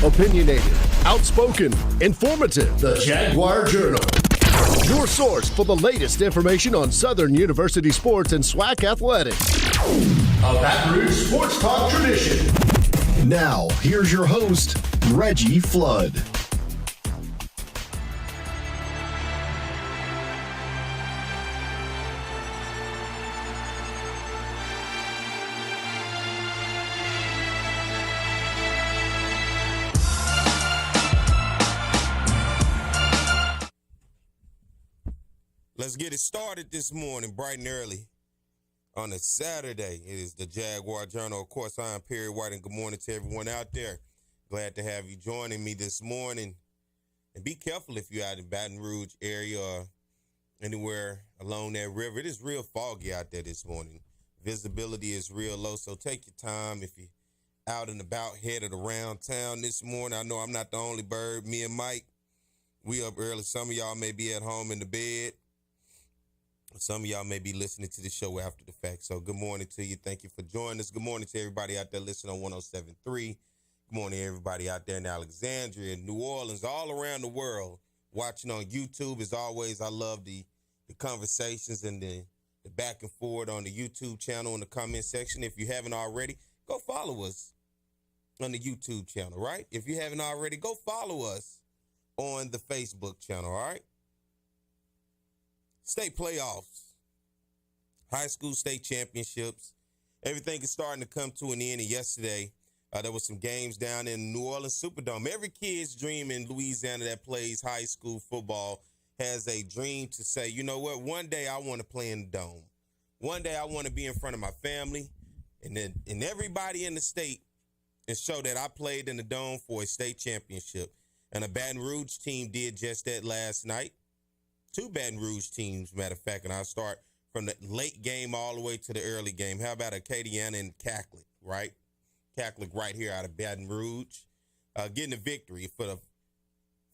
Opinionated, outspoken, informative. The Jaguar Journal. Your source for the latest information on Southern University sports and SWAC athletics. A Baton Rouge sports talk tradition. Now, here's your host, Reggie Flood. Let's get it started this morning, bright and early, on a Saturday. It is the Jaguar Journal. Of course, I'm Perry White, and good morning to everyone out there. Glad to have you joining me this morning. And be careful if you're out in Baton Rouge area or anywhere along that river. It is real foggy out there this morning. Visibility is real low, so take your time if you're out and about, headed around town this morning. I know I'm not the only bird. Me and Mike, we up early. Some of y'all may be at home in the bed. Some of y'all may be listening to the show after the fact. So good morning to you. Thank you for joining us. Good morning to everybody out there listening on 107.3. Good morning to everybody out there in Alexandria, New Orleans, all around the world watching on YouTube. As always, I love the conversations and the back and forth on the YouTube channel in the comment section. If you haven't already, go follow us on the YouTube channel, right? If you haven't already, go follow us on the Facebook channel, all right? State playoffs, high school state championships, everything is starting to come to an end. And yesterday, there was some games down in New Orleans Superdome. Every kid's dream in Louisiana that plays high school football has a dream to say, you know what, one day I want to play in the Dome. One day I want to be in front of my family and everybody in the state and show that I played in the Dome for a state championship. And a Baton Rouge team did just that last night. Two Baton Rouge teams, matter of fact, and I'll start from the late game all the way to the early game. How about Acadiana and Catholic, right? Catholic right here out of Baton Rouge, getting the victory for the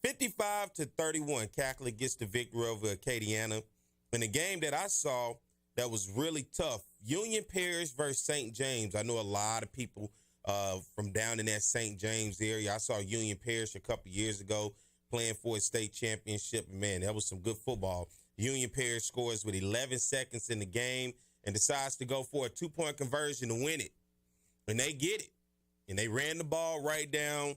55-31. Catholic gets the victory over Acadiana. In a game that I saw that was really tough, Union Parish versus St. James. I know a lot of people from down in that St. James area. I saw Union Parish a couple years ago, playing for a state championship. Man, that was some good football. Union Parish scores with 11 seconds in the game and decides to go for a two-point conversion to win it. And they get it. And they ran the ball right down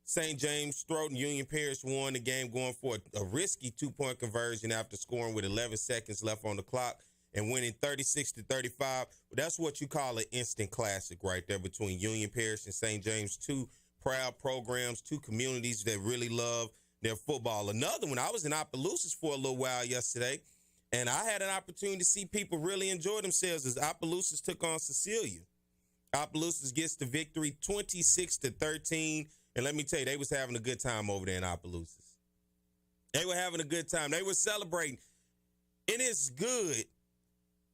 St. James' throat, and Union Parish won the game going for a risky two-point conversion after scoring with 11 seconds left on the clock and winning 36-35. Well, that's what you call an instant classic right there between Union Parish and St. James. Two proud programs, two communities that really love their football. Another one, I was in Opelousas for a little while yesterday, and I had an opportunity to see people really enjoy themselves as Opelousas took on Cecilia. Opelousas gets the victory 26-13, and let me tell you, they was having a good time over there in Opelousas. They were having a good time. They were celebrating. And it's good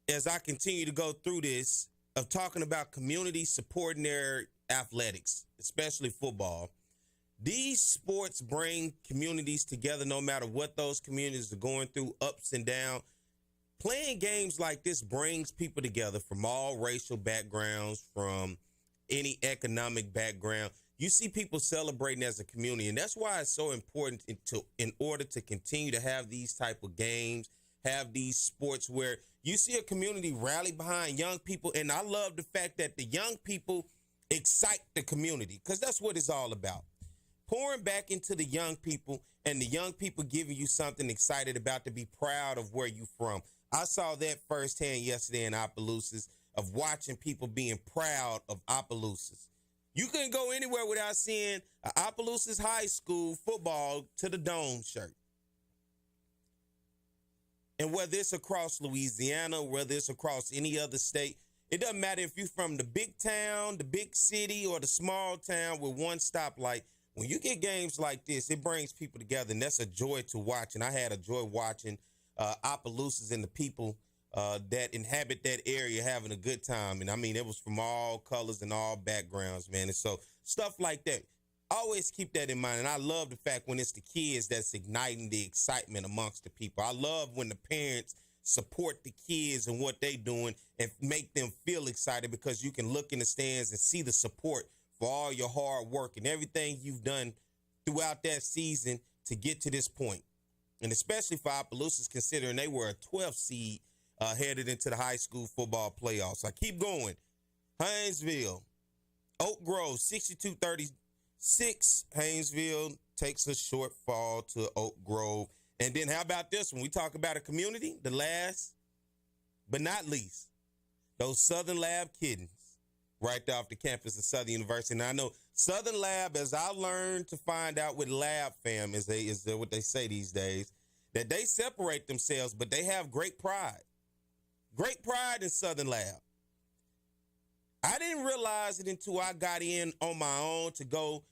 as I continue to go through this of talking about communities supporting their athletics, especially football. These sports bring communities together no matter what those communities are going through, ups and downs. Playing games like this brings people together from all racial backgrounds, from any economic background. You see people celebrating as a community, and that's why it's so important in order to continue to have these type of games, have these sports where you see a community rally behind young people. And I love the fact that the young people excite the community, because that's what it's all about. Pouring back into the young people, and the young people giving you something excited about to be proud of where you from. I saw that firsthand yesterday in Opelousas, of watching people being proud of Opelousas. You couldn't go anywhere without seeing an Opelousas High School football to the Dome shirt. And whether it's across Louisiana, whether it's across any other state, it doesn't matter if you're from the big town, the big city, or the small town with one stoplight. When you get games like this, it brings people together, and that's a joy to watch. And I had a joy watching Opelousas and the people that inhabit that area having a good time. And I mean, it was from all colors and all backgrounds, man. And so stuff like that, always keep that in mind. And I love the fact when it's the kids that's igniting the excitement amongst the people. I love when the parents support the kids and what they doing and make them feel excited, because you can look in the stands and see the support for all your hard work and everything you've done throughout that season to get to this point. And especially for Opelousas, considering they were a 12th seed headed into the high school football playoffs. I keep going. Hinesville, Oak Grove, 62-36. Hinesville takes a short fall to Oak Grove. And then how about this one? We talk about a community, the last but not least, those Southern Lab kittens right there off the campus of Southern University. And I know Southern Lab, as I learned to find out with Lab Fam, is what they say these days, that they separate themselves, but they have great pride. Great pride in Southern Lab. I didn't realize it until I got in on my own to go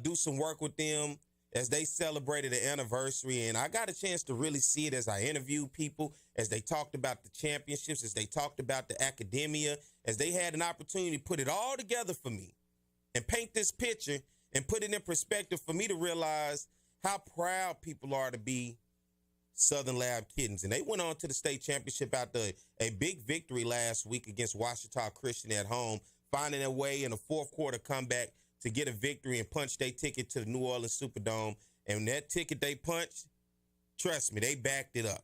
do some work with them as they celebrated the anniversary. And I got a chance to really see it as I interviewed people, as they talked about the championships, as they talked about the academia, as they had an opportunity to put it all together for me and paint this picture and put it in perspective for me to realize how proud people are to be Southern Lab kittens. And they went on to the state championship after a big victory last week against Ouachita Christian at home, finding their way in a fourth quarter comeback to get a victory and punch their ticket to the New Orleans Superdome. And that ticket they punched, trust me, they backed it up.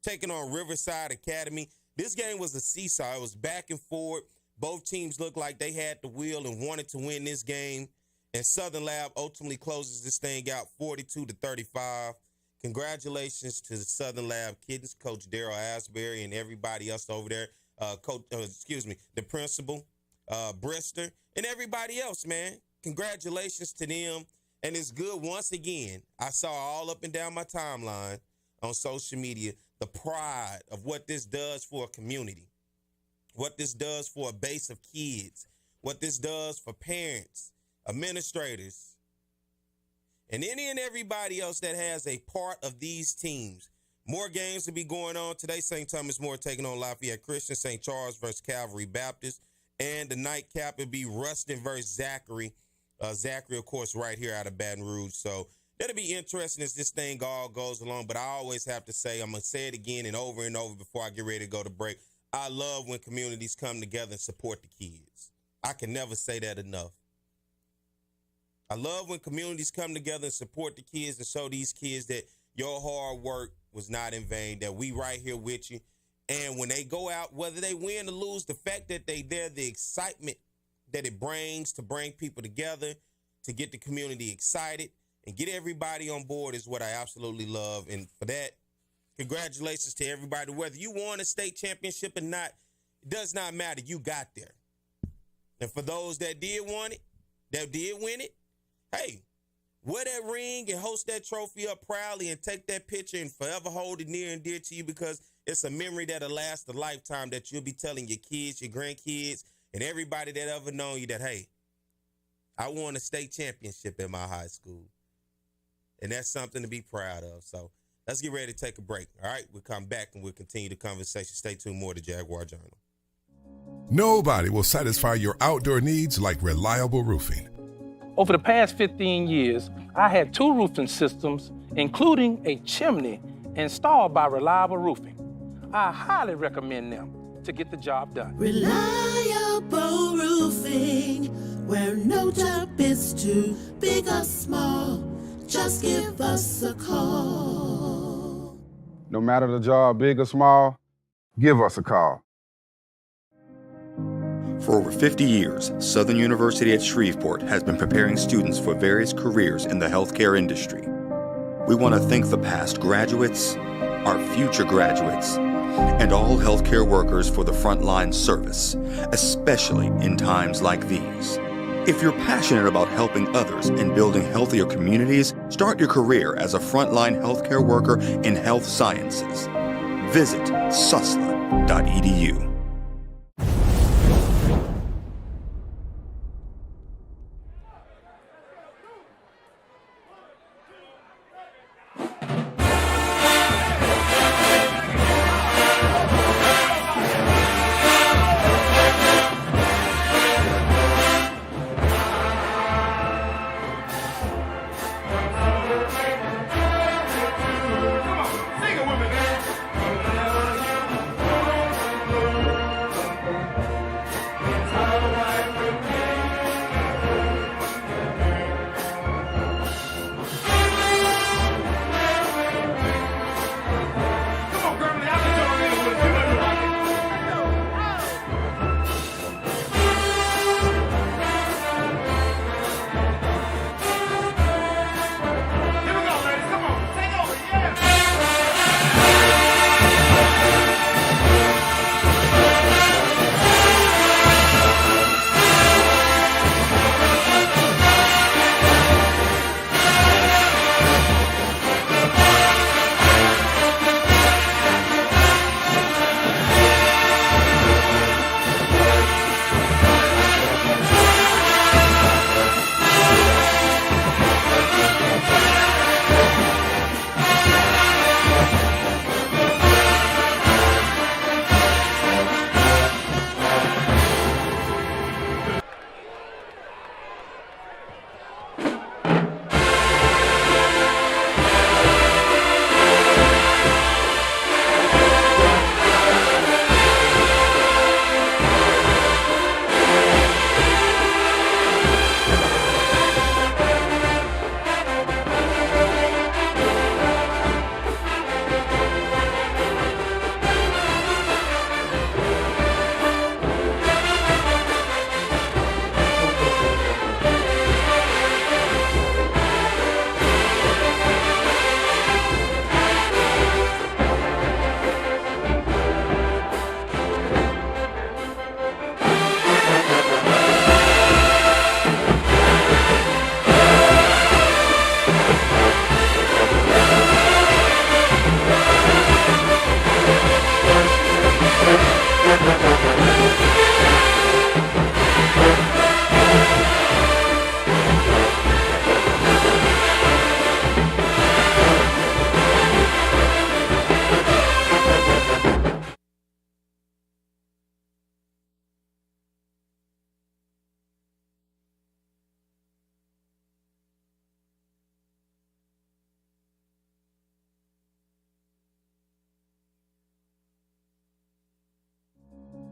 Taking on Riverside Academy. This game was a seesaw. It was back and forth. Both teams looked like they had the wheel and wanted to win this game. And Southern Lab ultimately closes this thing out 42-35. Congratulations to the Southern Lab kittens, Coach Darrell Asbury and everybody else over there. The principal, Brister, and everybody else, man. Congratulations to them. And it's good once again. I saw all up and down my timeline on social media the pride of what this does for a community, what this does for a base of kids, what this does for parents, administrators, and any and everybody else that has a part of these teams. More games to be going on today. St. Thomas More taking on Lafayette Christian, St. Charles versus Calvary Baptist, and the nightcap would be Ruston versus Zachary. Zachary, of course, right here out of Baton Rouge. So that'll be interesting as this thing all goes along. But I always have to say, I'm going to say it again and over before I get ready to go to break. I love when communities come together and support the kids. I can never say that enough. I love when communities come together and support the kids and show these kids that your hard work was not in vain, that we right here with you. And when they go out, whether they win or lose, the fact that they there, the excitement that it brings to bring people together, to get the community excited and get everybody on board is what I absolutely love. And for that, congratulations to everybody. Whether you won a state championship or not, it does not matter. You got there. And for those that did want it, that did win it, hey, wear that ring and host that trophy up proudly and take that picture and forever hold it near and dear to you, because it's a memory that'll last a lifetime that you'll be telling your kids, your grandkids, and everybody that ever known you that, hey, I won a state championship in my high school. And that's something to be proud of. So let's get ready to take a break. All right, we'll come back and we'll continue the conversation. Stay tuned more to Jaguar Journal. Nobody will satisfy your outdoor needs like reliable roofing. Over the past 15 years, I had 2 roofing systems, including a chimney, installed by Reliable Roofing. I highly recommend them to get the job done. Reliable Roofing, where no job is too big or small. Just give us a call. No matter the job, big or small, give us a call. For over 50 years, Southern University at Shreveport has been preparing students for various careers in the healthcare industry. We want to thank the past graduates, our future graduates, and all healthcare workers for the frontline service, especially in times like these. If you're passionate about helping others and building healthier communities, start your career as a frontline healthcare worker in health sciences. Visit susla.edu.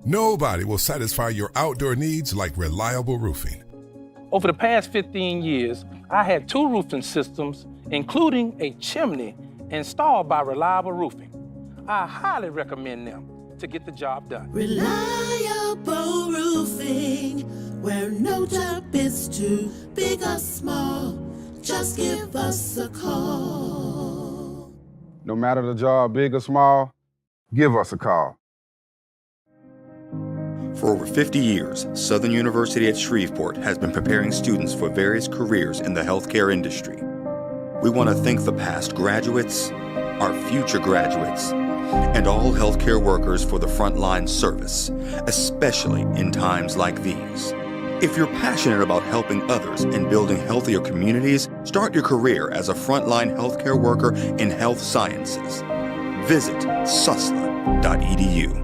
Nobody will satisfy your outdoor needs like reliable roofing. Over the past 15 years, I had 2 roofing systems, including a chimney, installed by Reliable Roofing. I highly recommend them to get the job done. Reliable roofing, where no job is too big or small. Just give us a call. No matter the job, big or small, give us a call. For over 50 years, Southern University at Shreveport has been preparing students for various careers in the healthcare industry. We want to thank the past graduates, our future graduates, and all healthcare workers for the frontline service, especially in times like these. If you're passionate about helping others and building healthier communities, start your career as a frontline healthcare worker in health sciences. Visit susla.edu.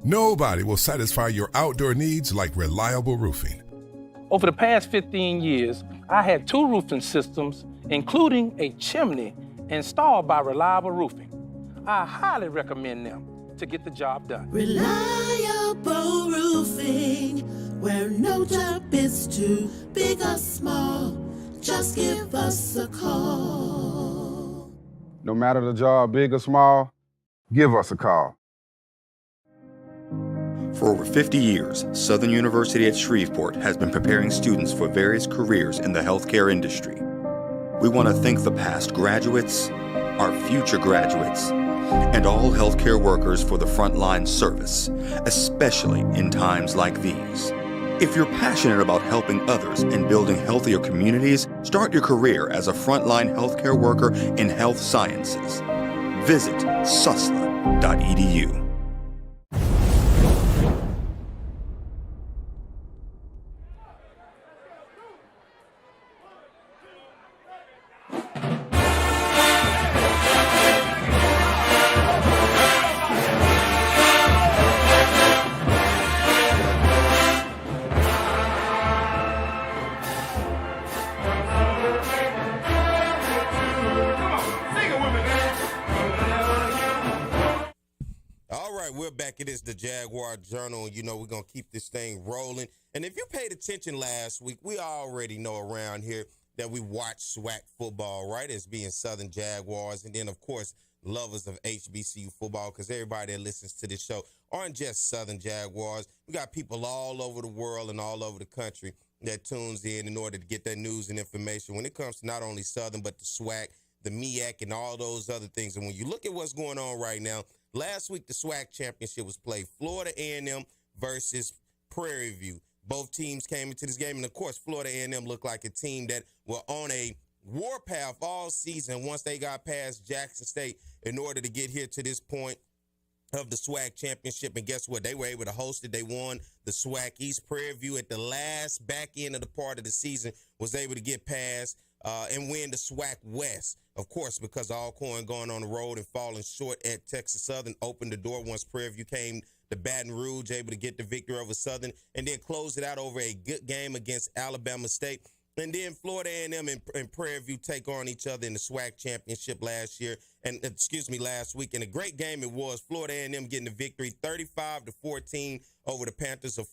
Nobody will satisfy your outdoor needs like reliable roofing. Over the past 15 years, I had 2 roofing systems, including a chimney, installed by Reliable Roofing. I highly recommend them to get the job done. Reliable roofing, where no job is too big or small. Just give us a call. No matter the job, big or small, give us a call. For over 50 years, Southern University at Shreveport has been preparing students for various careers in the healthcare industry. We want to thank the past graduates, our future graduates, and all healthcare workers for the frontline service, especially in times like these. If you're passionate about helping others and building healthier communities, start your career as a frontline healthcare worker in health sciences. Visit susla.edu. We're back. It is the Jaguar Journal. You know, we're going to keep this thing rolling. And if you paid attention last week, we already know around here that we watch SWAC football, right, as being Southern Jaguars. And then, of course, lovers of HBCU football, because everybody that listens to this show aren't just Southern Jaguars. We got people all over the world and all over the country that tunes in order to get that news and information when it comes to not only Southern, but the SWAC, the MEAC, and all those other things. And when you look at what's going on right now, last week the SWAC championship was played. Florida A&M versus Prairie View. Both teams came into this game, and, of course, Florida A&M looked like a team that were on a warpath all season once they got past Jackson State in order to get here to this point of the SWAC championship. And guess what? They were able to host it. They won the SWAC East. Prairie View at the last back end of the part of the season was able to get past and win the SWAC West. Of course, because Alcorn going on the road and falling short at Texas Southern opened the door once Prairie View came to Baton Rouge, able to get the victory over Southern, and then close it out over a good game against Alabama State. And then Florida A&M and Prairie View take on each other in the SWAC championship last week. And a great game it was. Florida A&M getting the victory, 35-14 over the Panthers of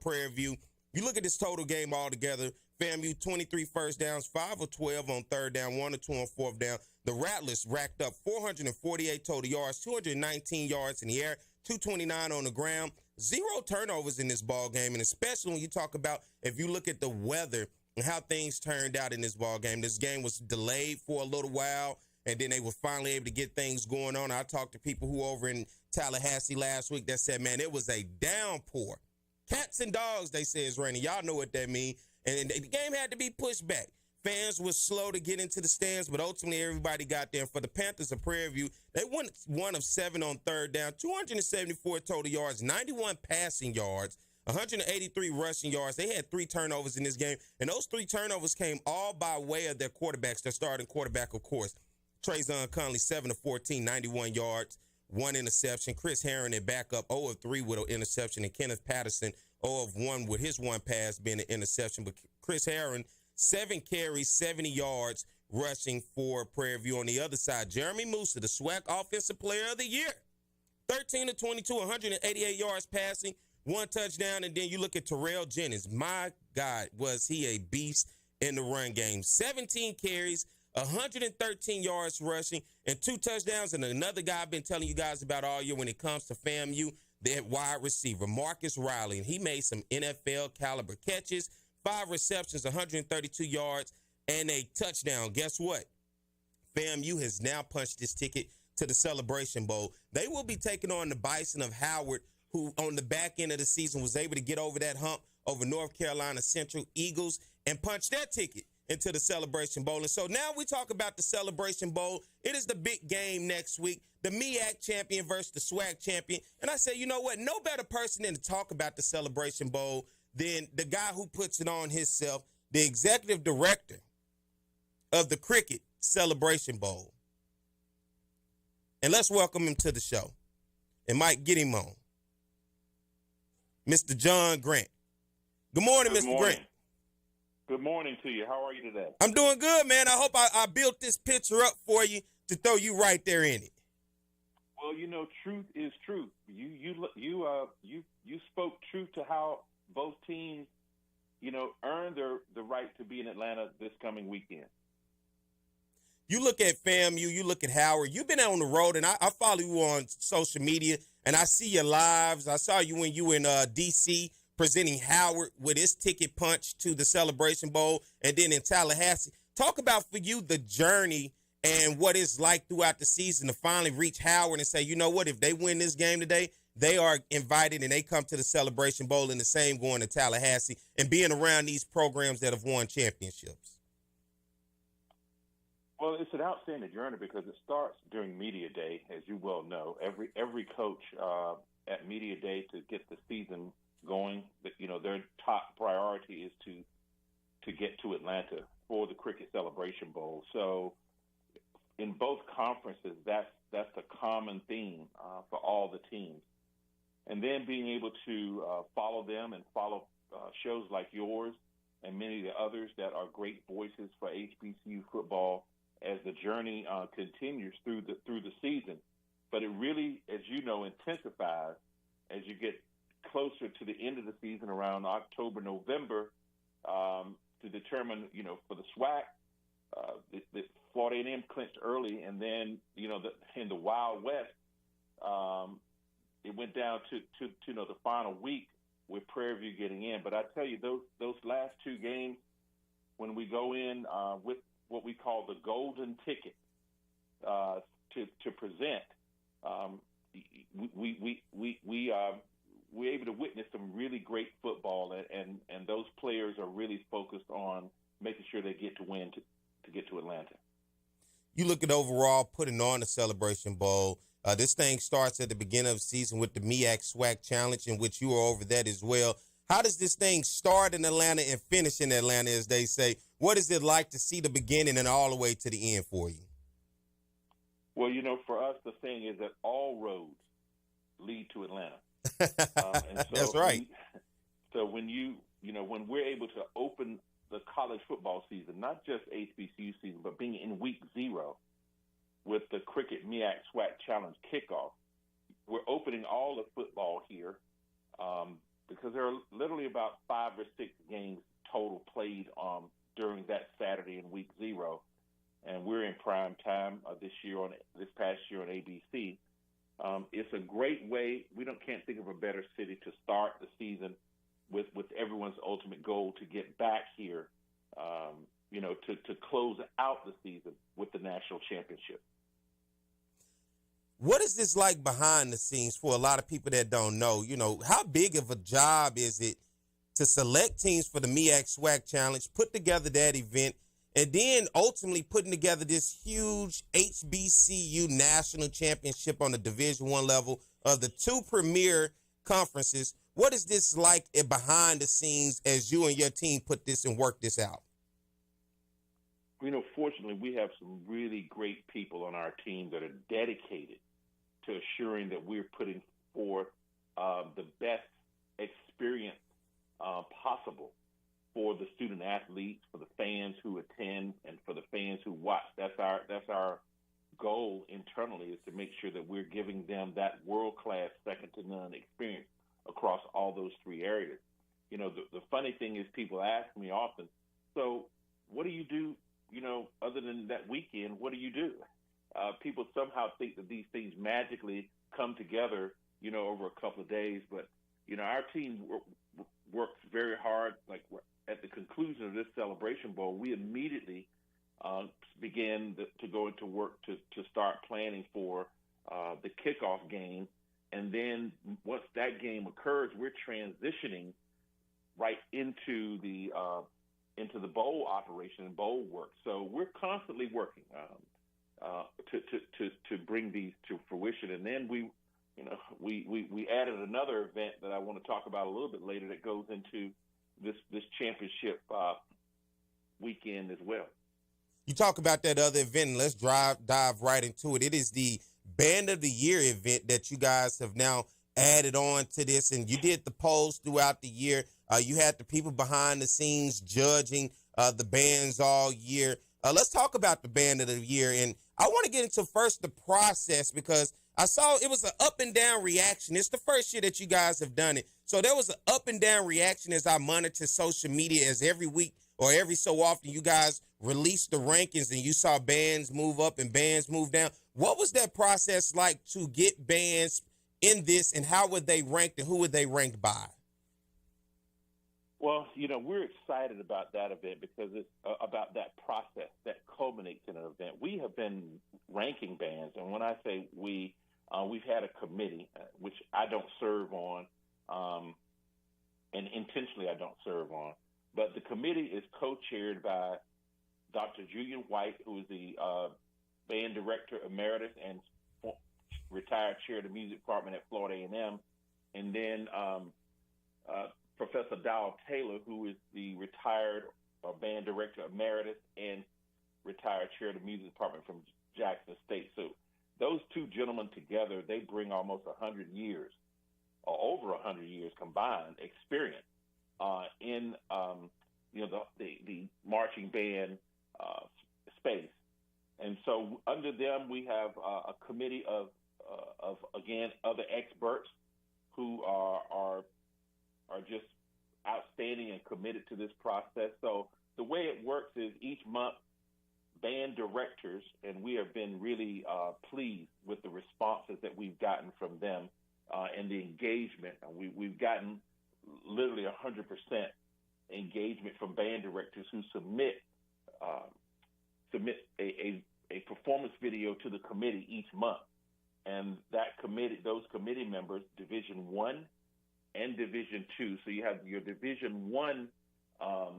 Prairie View. You look at this total game altogether. FAMU 23 first downs, 5 of 12 on third down, 1 of 2 on fourth down. The Rattlers racked up 448 total yards, 219 yards in the air, 229 on the ground. 0 turnovers in this ball game, and especially when you talk about if you look at the weather and how things turned out in this ball game. This game was delayed for a little while, and then they were finally able to get things going on. I talked to people who over in Tallahassee last week that said, man, it was a downpour. Cats and dogs, they say, is raining. Y'all know what that means. And the game had to be pushed back. Fans were slow to get into the stands, but ultimately everybody got there. And for the Panthers of Prairie View, they won 1 of 7 on third down, 274 total yards, 91 passing yards, 183 rushing yards. They had 3 turnovers in this game, and those 3 turnovers came all by way of their quarterbacks. Their starting quarterback, of course, Trayvon Conley, 7 of 14, 91 yards, 1 interception. Chris Herron at backup, 0 of 3 with an interception, and Kenneth Patterson, 0 of 1 with his 1 pass being an interception. But Chris Herron, 7 carries, 70 yards rushing for Prairie View. On the other side, Jeremy Musa, the SWAC Offensive Player of the Year, 13 of 22, 188 yards passing, 1 touchdown. And then you look at Terrell Jennings. My God, was he a beast in the run game. 17 carries, 113 yards rushing, and 2 touchdowns. And another guy I've been telling you guys about all year when it comes to FAMU, their wide receiver, Marcus Riley. And he made some NFL caliber catches, 5 receptions, 132 yards, and a touchdown. Guess what? FAMU has now punched this ticket to the Celebration Bowl. They will be taking on the Bison of Howard, who on the back end of the season was able to get over that hump over North Carolina Central Eagles and punch their ticket into the Celebration Bowl. And so now we talk about the Celebration Bowl. It is the big game next week, the MEAC champion versus the SWAC champion. And I say, you know what? No better person than to talk about the Celebration Bowl than the guy who puts it on himself, the executive director of the Cricket Celebration Bowl. And let's welcome him to the show. And Mike, get him on. Mr. John Grant. Good morning, Mr. Grant. Good morning to you. How are you today? I'm doing good, man. I hope I built this picture up for you to throw you right there in it. Well, you know, truth is truth. You spoke truth to how both teams, you know, earned the right to be in Atlanta this coming weekend. You look at FAMU, you look at Howard. You've been on the road, and I follow you on social media, and I see your lives. I saw you when you were in D.C. presenting Howard with his ticket punch to the Celebration Bowl, and then in Tallahassee. Talk about for you the journey and what it's like throughout the season to finally reach Howard and say, you know what, if they win this game today, they are invited and they come to the Celebration Bowl, and the same going to Tallahassee and being around these programs that have won championships. Well, it's an outstanding journey because it starts during Media Day, as you well know. Every coach at Media Day to get the season going, you know, their top priority is to get to Atlanta for the Cricket Celebration Bowl. So in both conferences, that's the common theme for all the teams. And then being able to follow them and follow shows like yours and many of the others that are great voices for HBCU football as the journey continues through the season. But it really, as you know, intensifies as you get closer to the end of the season around October, November, to determine, you know, for the SWAC, the Florida A&M clinched early, and then, you know, in the Wild West, it went down to you know, the final week with Prairie View getting in. But I tell you, those last 2 games, when we go in with what we call the golden ticket to present, we're able to witness some really great football, and those players are really focused on making sure they get to win to get to Atlanta. You look at overall putting on the Celebration Bowl. This thing starts at the beginning of the season with the SWAC Challenge, in which you were over that as well. How does this thing start in Atlanta and finish in Atlanta, as they say? What is it like to see the beginning and all the way to the end for you? Well, for us, the thing is that all roads lead to Atlanta. And so That's right. So when when we're able to open the college football season, not just HBCU season, but being in week 0 with the Cricket SWAC Challenge kickoff, we're opening all the football here because there are literally about 5 or 6 games total played during that Saturday in week 0, and we're in prime time this past year on ABC. It's a great way. Can't think of a better city to start the season with everyone's ultimate goal to get back here, to close out the season with the national championship. What is this like behind the scenes for a lot of people that don't know? How big of a job is it to select teams for the SWAC Challenge, put together that event, and then ultimately putting together this huge HBCU national championship on the Division I level of the 2 premier conferences? What is this like behind the scenes as you and your team put this and work this out? Fortunately, we have some really great people on our team that are dedicated to assuring that we're putting forth the best experience possible for the student athletes, for the fans who attend, and for the fans who watch. That's our goal internally, is to make sure that we're giving them that world-class, second-to-none experience across all those 3 areas. The funny thing is, people ask me often, so what do you do, other than that weekend, what do you do? People somehow think that these things magically come together, over a couple of days. But, our team works very hard. Like, at the conclusion of this Celebration Bowl, we immediately began to go into work to start planning for the kickoff game. And then once that game occurs, we're transitioning right into the bowl operation and bowl work. So we're constantly working to bring these to fruition. And then we added another event that I want to talk about a little bit later that goes into this championship weekend as well. You talk about that other event, and let's dive right into it. It is the Band of the Year event that you guys have now added on to this, and you did the polls throughout the year. You had the people behind the scenes judging the bands all year. Let's talk about the Band of the Year, and I want to get into first the process, because I saw it was an up and down reaction. It's the first year that you guys have done it. So there was an up and down reaction as I monitor social media, as every week or every so often you guys release the rankings and you saw bands move up and bands move down. What was that process like to get bands in this, and how were they ranked and who were they ranked by? Well, we're excited about that event because it's about that process that culminates in an event. We have been ranking bands, and when I say we've had a committee, which I don't serve on, and intentionally I don't serve on, but the committee is co-chaired by Dr. Julian White, who is the band director emeritus and retired chair of the music department at Florida A&M, and then Professor Dowell Taylor, who is the retired band director emeritus and retired chair of the music department from Jackson State. So those 2 gentlemen together, they bring almost 100 years, or over 100 years combined experience in the marching band space. And so under them, we have a committee of again, other experts who are just outstanding and committed to this process. So the way it works is each month, band directors, and we have been really pleased with the responses that we've gotten from them and the engagement. We've gotten literally 100% engagement from band directors who submit a performance video to the committee each month. And those committee members, Division I, and Division II. So you have your Division I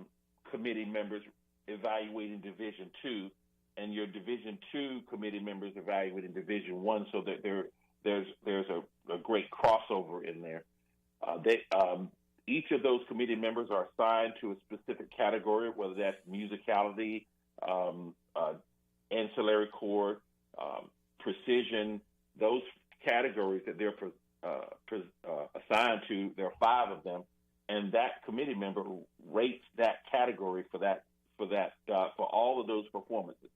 committee members evaluating Division II, and your Division II committee members evaluating Division I, so that there's a great crossover in there. Each of those committee members are assigned to a specific category, whether that's musicality, ancillary chord, precision. Those categories that they're assigned to, there are 5 of them, and that committee member rates that category for all of those performances,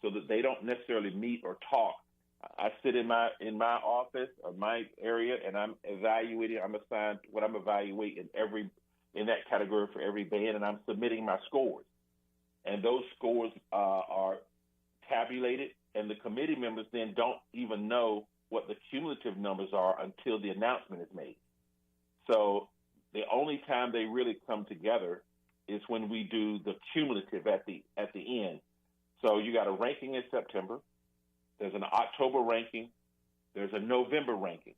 so that they don't necessarily meet or talk. I sit in my office or my area, and I'm evaluating. I'm assigned what I'm evaluating in that category for every band, and I'm submitting my scores. And those scores are tabulated, and the committee members then don't even know what the cumulative numbers are until the announcement is made. So the only time they really come together is when we do the cumulative at the end. So you got a ranking in September. There's an October ranking. There's a November ranking.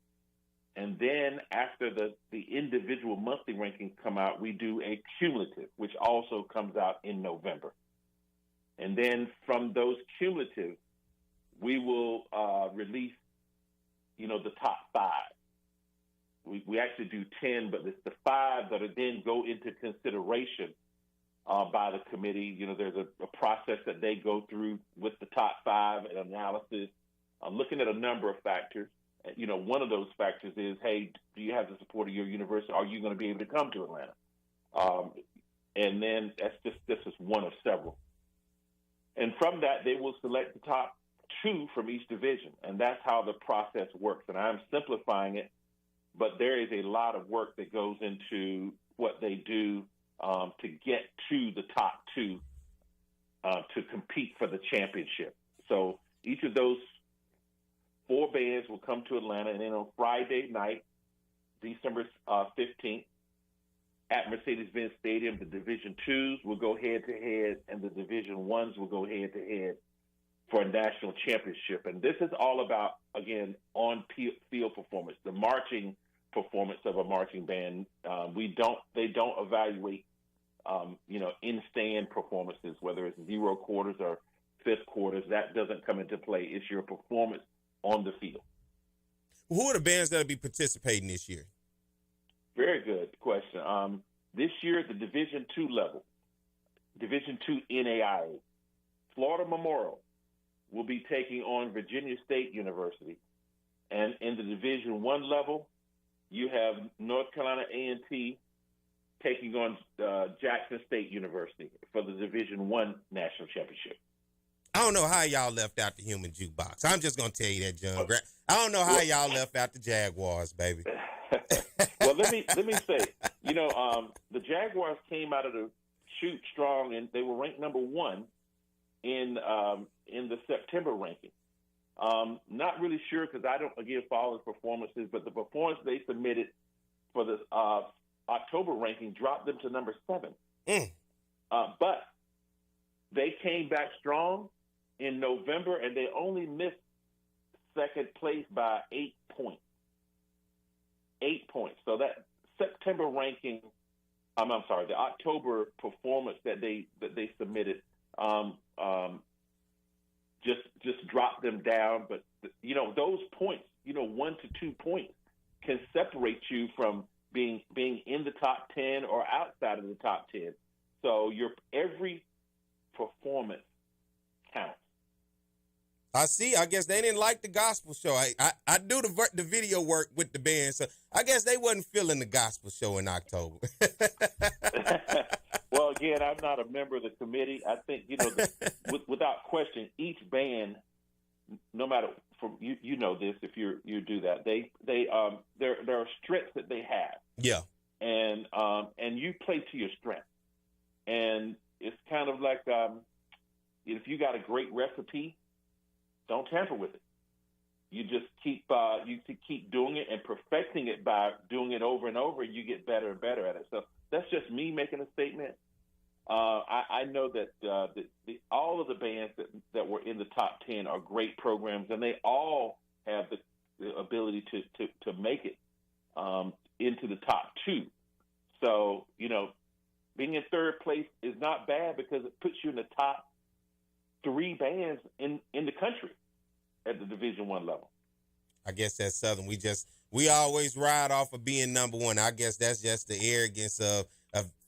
And then after the individual monthly rankings come out, we do a cumulative, which also comes out in November. And then from those cumulatives, we will release, the top 5. We actually do 10, but it's the 5 that are then go into consideration by the committee. There's a process that they go through with the top 5 and analysis, looking at a number of factors. One of those factors is, hey, do you have the support of your university? Are you going to be able to come to Atlanta? And then this is one of several. And from that, they will select the top 2 from each division, and that's how the process works. And I'm simplifying it, but there is a lot of work that goes into what they do to get to the top 2 to compete for the championship. So each of those 4 bands will come to Atlanta, and then on Friday night, December 15th, at Mercedes-Benz Stadium, the Division IIs will go head-to-head, and the Division Is will go head-to-head for a national championship. And this is all about, again, on-field performance, the marching performance of a marching band. They don't evaluate, in-stand performances, whether it's 0 quarters or 5th quarters. That doesn't come into play. It's your performance on the field. Who are the bands that will be participating this year? Very good question. This year at the Division II level, Division II NAIA, Florida Memorial will be taking on Virginia State University. And in the Division I level, you have North Carolina A&T taking on Jackson State University for the Division I National Championship. I don't know how y'all left out the human jukebox. I'm just going to tell you that, John. I don't know how y'all left out the Jaguars, baby. Well, let me say, the Jaguars came out of the chute strong, and they were ranked number 1 in the September ranking. Not really sure because I don't, again, follow the performances, but the performance they submitted for the October ranking dropped them to number 7. But they came back strong in November, and they only missed second place by 8 points. 8 points. So that September ranking, the October performance that they submitted, just dropped them down. But those points, 1 to 2 points, can separate you from being in the top 10 or outside of the top 10. So your every performance counts. I see. I guess they didn't like the gospel show. I do the video work with the band, so I guess they wasn't feeling the gospel show in October. Well, again, I'm not a member of the committee. I think without question, each band, no matter from you know this if you do that, there are strengths that they have. Yeah. And you play to your strength, and it's kind of like if you got a great recipe, don't tamper with it. You just keep doing it and perfecting it by doing it over and over. You get better and better at it. So that's just me making a statement. I know that all of the bands that were in the top 10 are great programs, and they all have the ability to make it into the top two. So, being in third place is not bad because it puts you in the top three bands in the country at the Division I level. I guess that's Southern. We always ride off of being number one. I guess that's just the arrogance of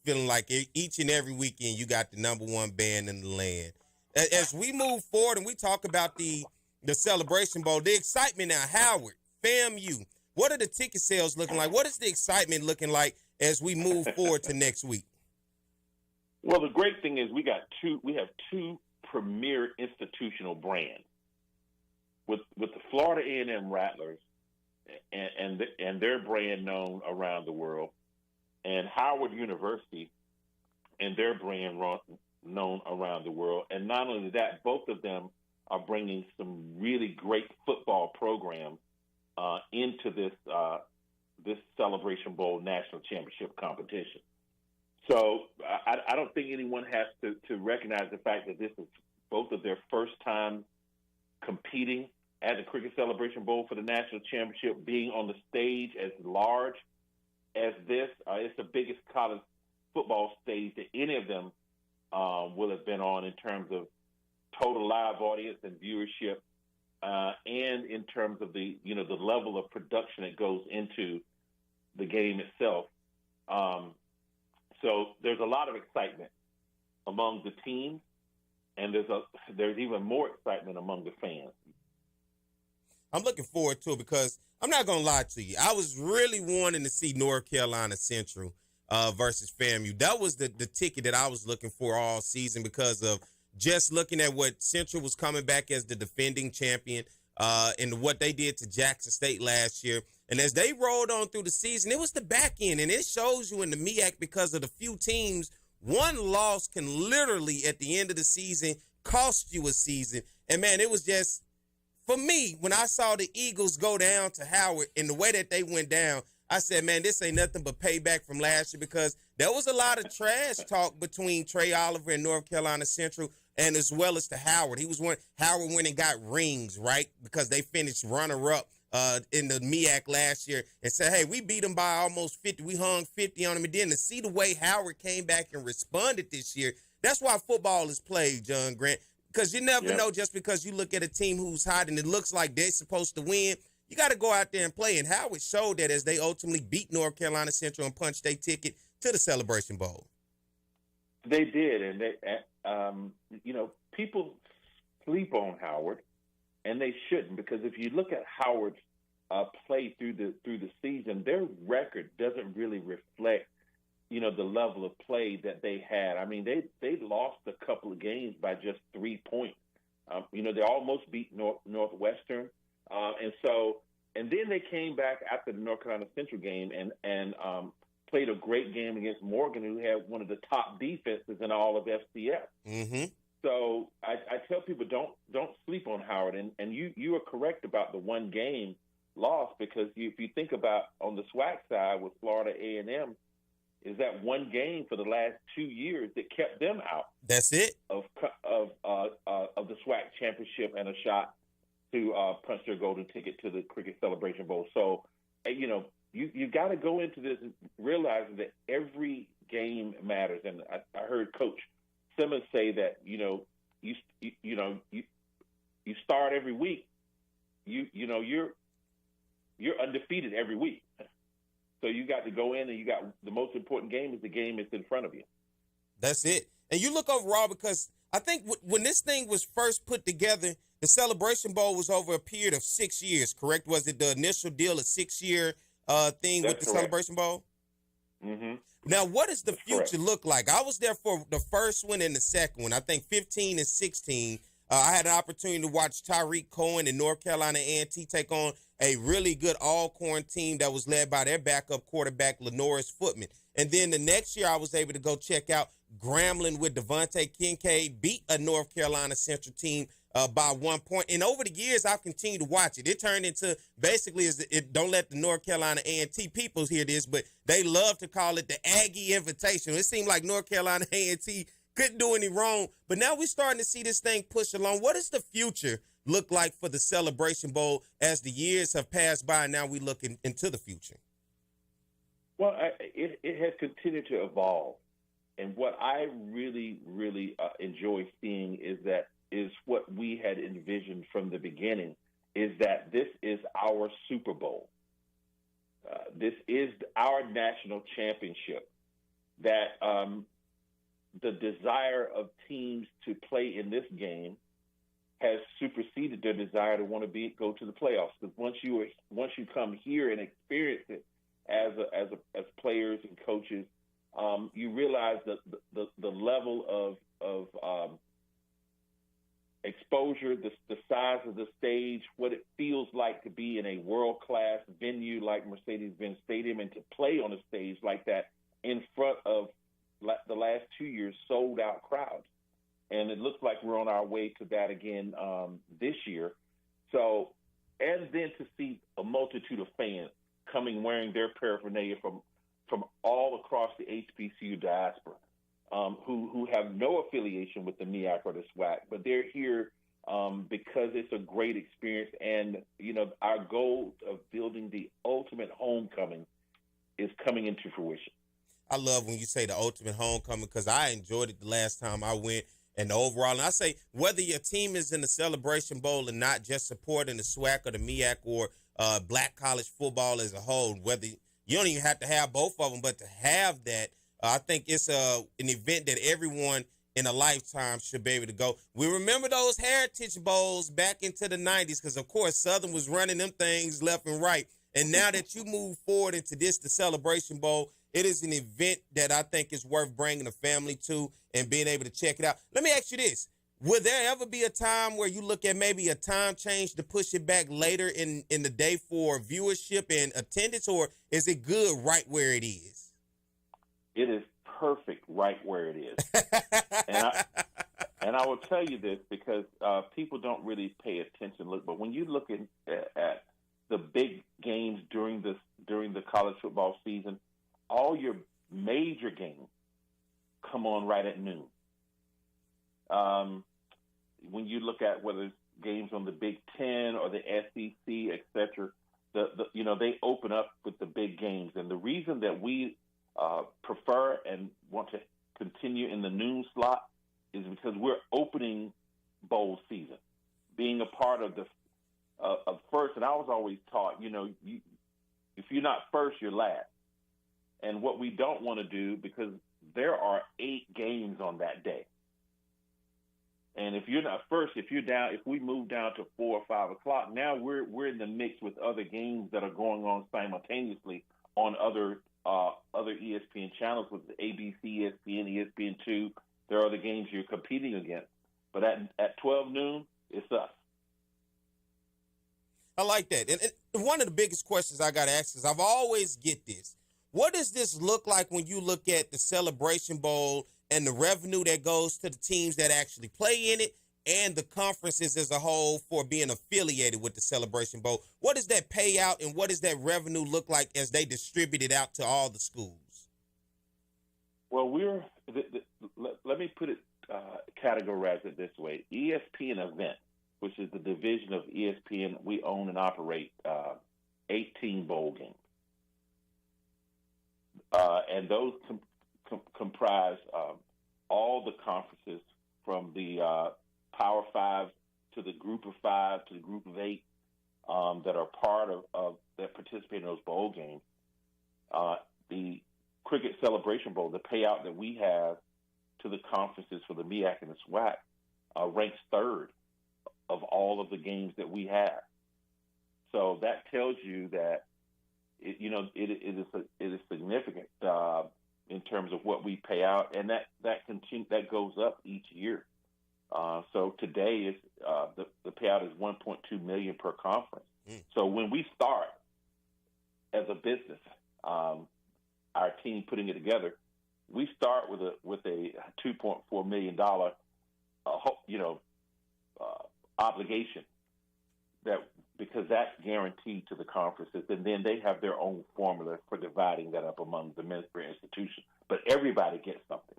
feeling like each and every weekend you got the number one band in the land. As we move forward and we talk about the Celebration Bowl, the excitement now, Howard, FAMU, what are the ticket sales looking like? What is the excitement looking like as we move forward to next week? Well, the great thing is we have two premier institutional brands with the Florida A&M Rattlers and their brand known around the world, and Howard University and their brand known around the world. And not only that, both of them are bringing some really great football programs into this Celebration Bowl National Championship competition. So I don't think anyone has to recognize the fact that this is both of their first time competing at the Cricket Celebration Bowl for the National Championship, being on the stage as large as this. It's the biggest college football stage that any of them will have been on in terms of total live audience and viewership, and in terms of the level of production that goes into the game itself. So there's a lot of excitement among the teams, and there's even more excitement among the fans. I'm looking forward to it because I'm not going to lie to you. I was really wanting to see North Carolina Central versus FAMU. That was the ticket that I was looking for all season because of just looking at what Central was coming back as the defending champion and what they did to Jackson State last year. And as they rolled on through the season, it was the back end, and it shows you in the MEAC because of the few teams, one loss can literally at the end of the season cost you a season. And, man, it was just, for me, when I saw the Eagles go down to Howard and the way that they went down, I said, man, this ain't nothing but payback from last year because there was a lot of trash talk between Trey Oliver and North Carolina Central and as well as to Howard. Howard went and got rings, right, because they finished runner-up in the MEAC last year and said, hey, we beat them by almost 50. We hung 50 on them. And then to see the way Howard came back and responded this year, that's why football is played, John Grant, because you never know just because you look at a team who's hot and it looks like they're supposed to win, you got to go out there and play. And Howard showed that as they ultimately beat North Carolina Central and punched their ticket to the Celebration Bowl. They did, and people sleep on Howard, and they shouldn't, because if you look at Howard's play through the season, their record doesn't really reflect, the level of play that they had. I mean, they lost a couple of games by just 3 points. They almost beat Northwestern, and then they came back after the North Carolina Central game and played a great game against Morgan, who had one of the top defenses in all of FCS. Mm-hmm. So I tell people don't sleep on Howard, and you are correct about the one game loss, because if you think about on the SWAC side with Florida A&M, is that one game for the last 2 years that kept them out. That's it of the SWAC championship and a shot to punch their golden ticket to the Cricket Celebration Bowl. So you got to go into this realizing that every game matters. And I heard Coach Simmons say that you start every week. You're undefeated every week. So you got to go in, and you got the most important game is the game that's in front of you. That's it. And you look overall, because I think when this thing was first put together, the Celebration Bowl was over a period of 6 years, correct? Was it the initial deal, a 6-year thing with the Celebration Bowl? Mm-hmm. Now, what does the future look like? I was there for the first one and the second one. I think 15 and 16. I had an opportunity to watch Tyreek Cohen and North Carolina A&T take on a really good all-corn team that was led by their backup quarterback, Lenoris Footman. And then the next year I was able to go check out Grambling with Devontae Kincaid, beat a North Carolina Central team by 1 point. And over the years, I've continued to watch it. It turned into basically, don't let the North Carolina A&T peoples hear this, but they love to call it the Aggie Invitational. It seemed like North Carolina A&T couldn't do any wrong, but now we're starting to see this thing push along. What does the future look like for the Celebration Bowl as the years have passed by and now we look into the future? Well, it has continued to evolve, and what I really, really enjoy seeing is what we had envisioned from the beginning, is that this is our Super Bowl. This is our national championship. That the desire of teams to play in this game has superseded their desire to want to go to the playoffs. Because once you come here and experience it as players and coaches, you realize that the level of exposure, the size of the stage, what it feels like to be in a world-class venue like Mercedes-Benz Stadium and to play on a stage like that in front of the last 2 years sold-out crowds. And it looks like we're on our way to that again this year. So, and then to see a multitude of fans coming wearing their paraphernalia from all across the HBCU diaspora, who have no affiliation with the MEAC or the SWAC, but they're here because it's a great experience. And, our goal of building the ultimate homecoming is coming into fruition. I love when you say the ultimate homecoming because I enjoyed it the last time I went. And overall, and I say whether your team is in the Celebration Bowl or not, just supporting the SWAC or the MEAC or black college football as a whole, whether you don't even have to have both of them, but to have that, I think it's an event that everyone in a lifetime should be able to go. We remember those Heritage Bowls back into the 90s because, of course, Southern was running them things left and right. And now that you move forward into the Celebration Bowl, it is an event that I think is worth bringing a family to and being able to check it out. Let me ask you this. Will there ever be a time where you look at maybe a time change to push it back later in the day for viewership and attendance, or is it good right where it is? It is perfect right where it is. and I will tell you this because people don't really pay attention. But when you look at the big games during the college football season, all your major games come on right at noon. When you look at whether it's games on the Big Ten or the SEC, et cetera, they open up with the big games. And the reason that we prefer and want to continue in the noon slot is because we're opening bowl season, being a part of the first. And I was always taught, if you're not first, you're last. And what we don't want to do, because there are 8 games on that day. And if you're not first, if we move down to 4 or 5 o'clock, now we're in the mix with other games that are going on simultaneously on other ESPN channels with the ABC, ESPN, ESPN2. There are other games you're competing against. But at 12 noon, it's us. I like that. And one of the biggest questions I got to ask is I've always get this. What does this look like when you look at the Celebration Bowl and the revenue that goes to the teams that actually play in it and the conferences as a whole for being affiliated with the Celebration Bowl? What does that pay out and what does that revenue look like as they distribute it out to all the schools? Well, let me put it, categorize it this way. ESPN Event, which is the division of ESPN, we own and operate 18 bowl games. And those comprise all the conferences from the Power 5 to the Group of 5 to the Group of 8 that are part of that participate in those bowl games. The Cricket Celebration Bowl, the payout that we have to the conferences for the MEAC and the SWAC, ranks 3rd of all of the games that we have. So that tells you that it is significant in terms of what we pay out, and that goes up each year. So today the payout is $1.2 million per conference. So when we start as a business, our team putting it together, we start with a $2.4 million obligation because that's guaranteed to the conferences, and then they have their own formula for dividing that up among the ministry institutions. But everybody gets something.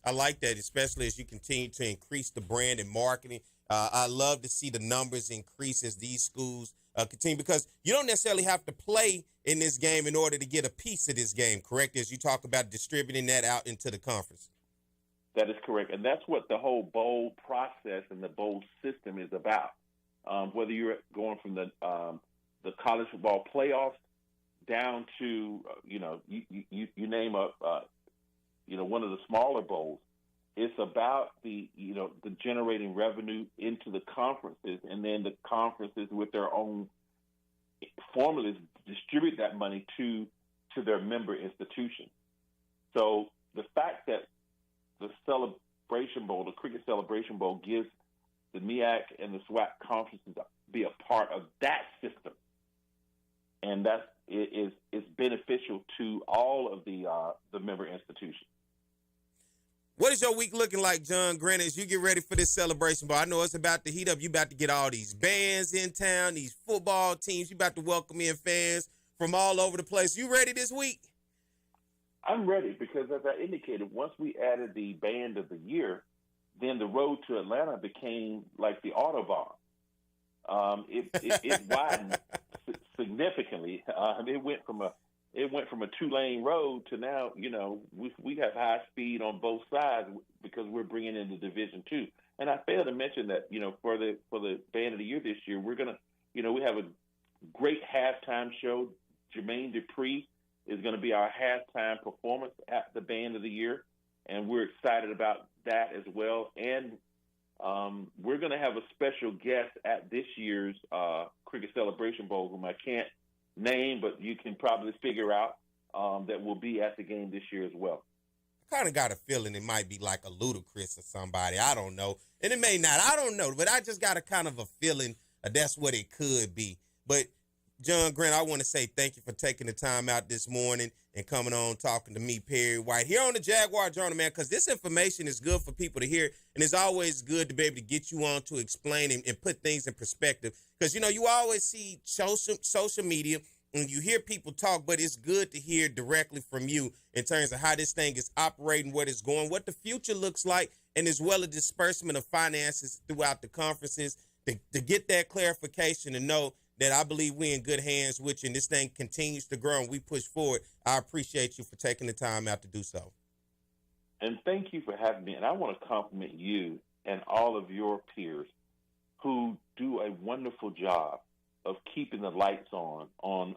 I like that, especially as you continue to increase the brand and marketing. I love to see the numbers increase as these schools continue, because you don't necessarily have to play in this game in order to get a piece of this game, correct? As you talk about distributing that out into the conference. That is correct. And that's what the whole bowl process and the bowl system is about. Whether you're going from the college football playoffs down to, you name one of the smaller bowls, it's about the generating revenue into the conferences, and then the conferences with their own formulas distribute that money to their member institutions. So the fact that the Celebration Bowl, the Cricket Celebration Bowl, gives the MEAC and the SWAC conferences to be a part of that system, and that is beneficial to all of the member institutions. What is your week looking like, John Grant, as you get ready for this Celebration Bowl? I know it's about to heat up. You about to get all these bands in town, these football teams. You about to welcome in fans from all over the place. You ready this week? I'm ready because, as I indicated, once we added the band of the year, then the road to Atlanta became like the Autobahn. It widened significantly. It went from a 2-lane road to now, we have high speed on both sides because we're bringing in the Division II. And I failed to mention that, for the band of the year this year, we're gonna, we have a great halftime show. Jermaine Dupree is going to be our halftime performance at the band of the year, and we're excited about that as well. And we're going to have a special guest at this year's Cricket Celebration Bowl, whom I can't name, but you can probably figure out, that will be at the game this year as well. I kind of got a feeling it might be like a Ludacris or somebody. I don't know. And it may not. I don't know. But I just got a kind of a feeling that's what it could be. But, John Grant, I want to say thank you for taking the time out this morning and coming on talking to me, Perry White, here on the Jaguar Journal, man, because this information is good for people to hear, and it's always good to be able to get you on to explain and put things in perspective. Because, you always see social media and you hear people talk, but it's good to hear directly from you in terms of how this thing is operating, what it's going, what the future looks like, and as well as disbursement of finances throughout the conferences to get that clarification and know that I believe we're in good hands with you, and this thing continues to grow and we push forward. I appreciate you for taking the time out to do so. And thank you for having me. And I want to compliment you and all of your peers who do a wonderful job of keeping the lights on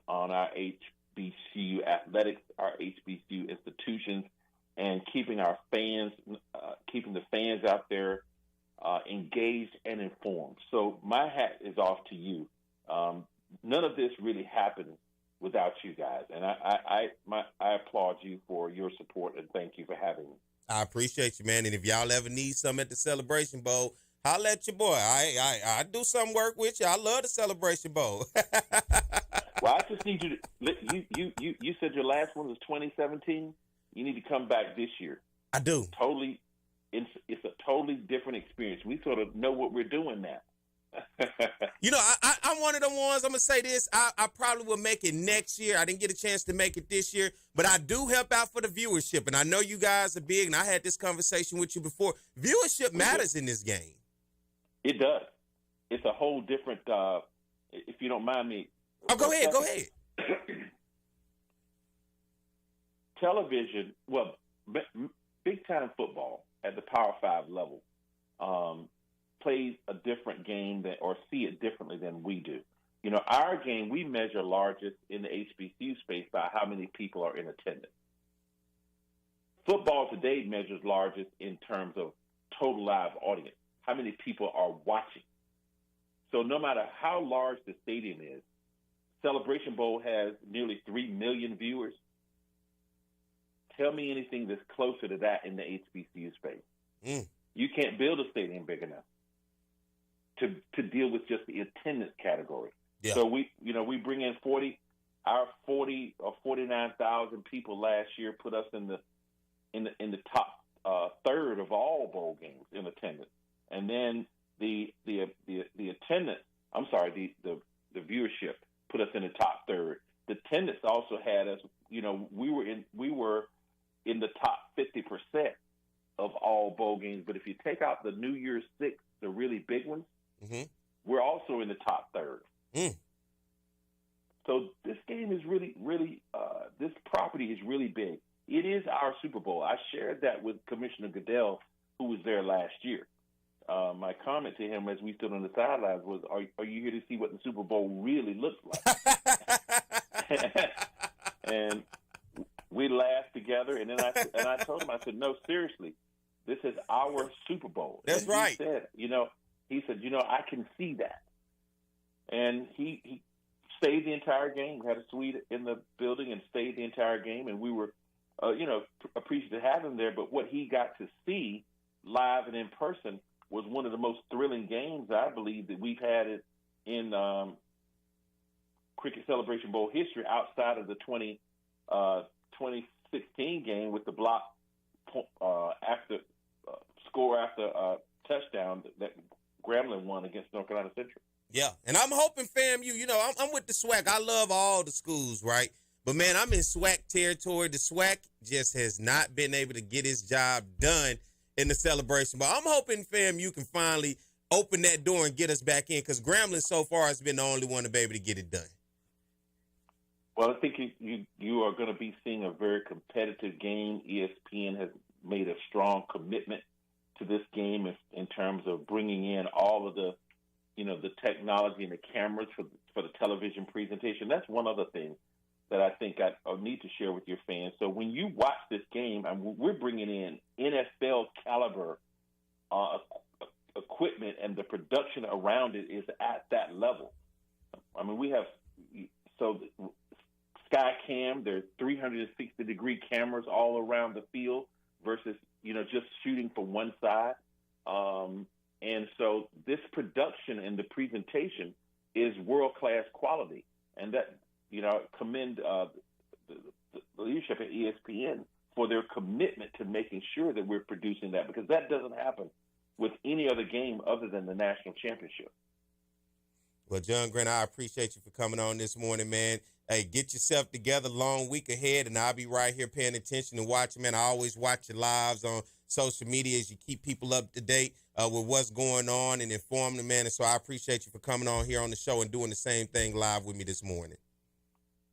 our HBCU athletics, our HBCU institutions, and keeping our fans, keeping the fans out there engaged and informed. So my hat is off to you. None of this really happened without you guys, and I applaud you for your support, and thank you for having me. I appreciate you, man. And if y'all ever need something at the Celebration Bowl, holla at your boy. I do some work with you. I love the Celebration Bowl. Well, I just need you to. You said your last one was 2017. You need to come back this year. I do. Totally, it's a totally different experience. We sort of know what we're doing now. I'm one of them ones. I'm going to say this. I probably will make it next year. I didn't get a chance to make it this year, but I do help out for the viewership. And I know you guys are big, and I had this conversation with you before. Viewership matters in this game. It does. It's a whole different, if you don't mind me. Oh, go ahead. Television, well, big-time football at the Power 5 level plays a different game or see it differently than we do. Our game, we measure largest in the HBCU space by how many people are in attendance. Football today measures largest in terms of total live audience, how many people are watching. So no matter how large the stadium is, Celebration Bowl has nearly 3 million viewers. Tell me anything that's closer to that in the HBCU space. You can't build a stadium big enough to deal with just the attendance category. Yeah. So we bring in 40 or 49,000 people last year, put us in the top third of all bowl games in attendance. And then the attendance, the viewership put us in the top third. The attendance also had us, we were in the top 50% of all bowl games. But if you take out the New Year's Six, the really big ones, we're also in the top third. really big. It is our Super Bowl. I shared that with Commissioner Goodell, who was there last year. My comment to him as we stood on the sidelines was, are you here to see what the Super Bowl really looks like? And we laughed together, and then I told him, I said, no, seriously, this is our Super Bowl. That's right. He said, I can see that. And he stayed the entire game, had a suite in the building and stayed the entire game, and we were, appreciative to have him there. But what he got to see live and in person was one of the most thrilling games, I believe, that we've had in Cricket Celebration Bowl history outside of the 2016 game with the block score after touchdown that Grambling won against North Carolina Central. Yeah, and I'm hoping FAMU, I'm with the SWAC. I love all the schools, right? But, man, I'm in SWAC territory. The SWAC just has not been able to get its job done in the celebration. But I'm hoping FAMU can finally open that door and get us back in, because Grambling so far has been the only one to be able to get it done. Well, I think you are going to be seeing a very competitive game. ESPN has made a strong commitment to this game in terms of bringing in all of the, the technology and the cameras for the television presentation. That's one other thing that I think I need to share with your fans. So when you watch this game, we're bringing in NFL caliber equipment, and the production around it is at that level. I mean, we have Skycam. There's 360-degree cameras all around the field versus just shooting from one side. And so this production and the presentation is world-class quality, and that commend the leadership at ESPN for their commitment to making sure that we're producing that, because that doesn't happen with any other game other than the national championship. Well, John Grant, I appreciate you for coming on this morning, man. Hey, get yourself together, long week ahead, and I'll be right here paying attention and watching, man. I always watch your lives on social media as you keep people up to date with what's going on and inform them, man. And so I appreciate you for coming on here on the show and doing the same thing live with me this morning.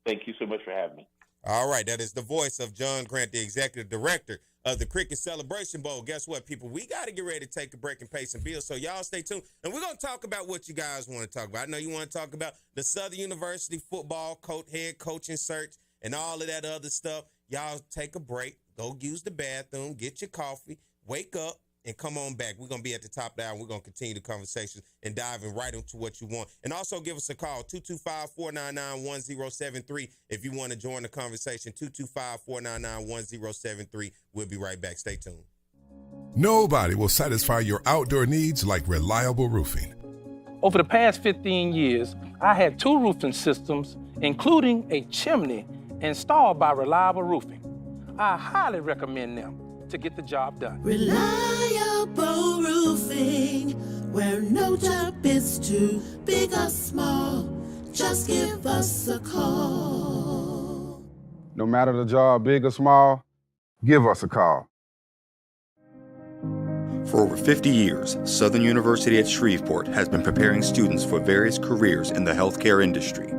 Thank you so much for having me. All right, that is the voice of John Grant, the executive director of the Cricket Celebration Bowl. Guess what, people? We got to get ready to take a break and pay some bills, so y'all stay tuned. And we're going to talk about what you guys want to talk about. I know you want to talk about the Southern University football head coaching search and all of that other stuff. Y'all take a break, go use the bathroom, get your coffee, wake up, and come on back. We're going to be at the top of the hour. We're going to continue the conversation and dive in right into what you want. And also give us a call, 225-499-1073, if you want to join the conversation, 225-499-1073. We'll be right back. Stay tuned. Nobody will satisfy your outdoor needs like reliable roofing. Over the past 15 years, I had 2 roofing systems, including a chimney, installed by Reliable Roofing. I highly recommend them to get the job done. Reliable Roofing, where no job is too big or small. Just give us a call. No matter the job, big or small, give us a call. For over 50 years, Southern University at Shreveport has been preparing students for various careers in the healthcare industry.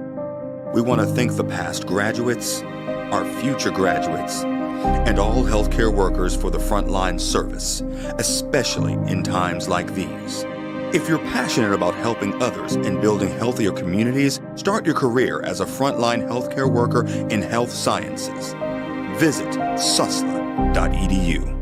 We want to thank the past graduates, our future graduates, and all healthcare workers for the frontline service, especially in times like these. If you're passionate about helping others and building healthier communities, start your career as a frontline healthcare worker in health sciences. Visit susla.edu.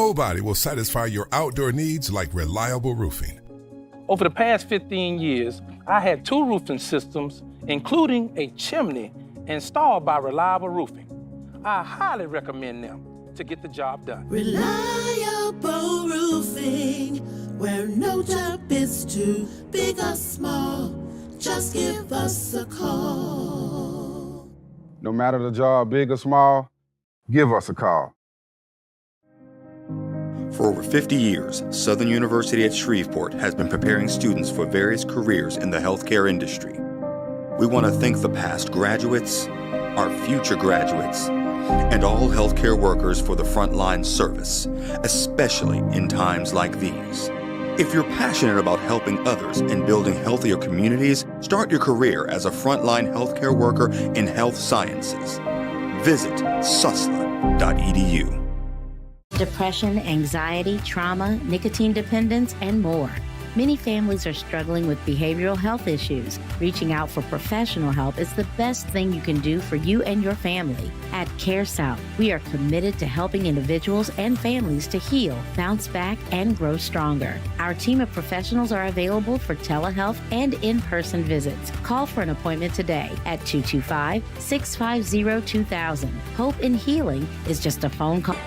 Nobody will satisfy your outdoor needs like reliable roofing. Over the past 15 years, I had 2 roofing systems, including a chimney, installed by Reliable Roofing. I highly recommend them to get the job done. Reliable roofing, where no job is too big or small. Just give us a call. No matter the job, big or small, give us a call. For over 50 years, Southern University at Shreveport has been preparing students for various careers in the healthcare industry. We want to thank the past graduates, our future graduates, and all healthcare workers for the frontline service, especially in times like these. If you're passionate about helping others and building healthier communities, start your career as a frontline healthcare worker in health sciences. Visit susla.edu. Depression, anxiety, trauma, nicotine dependence, and more. Many families are struggling with behavioral health issues. Reaching out for professional help is the best thing you can do for you and your family. At Care South, we are committed to helping individuals and families to heal, bounce back, and grow stronger. Our team of professionals are available for telehealth and in-person visits. Call for an appointment today at 225-650-2000. Hope in healing is just a phone call.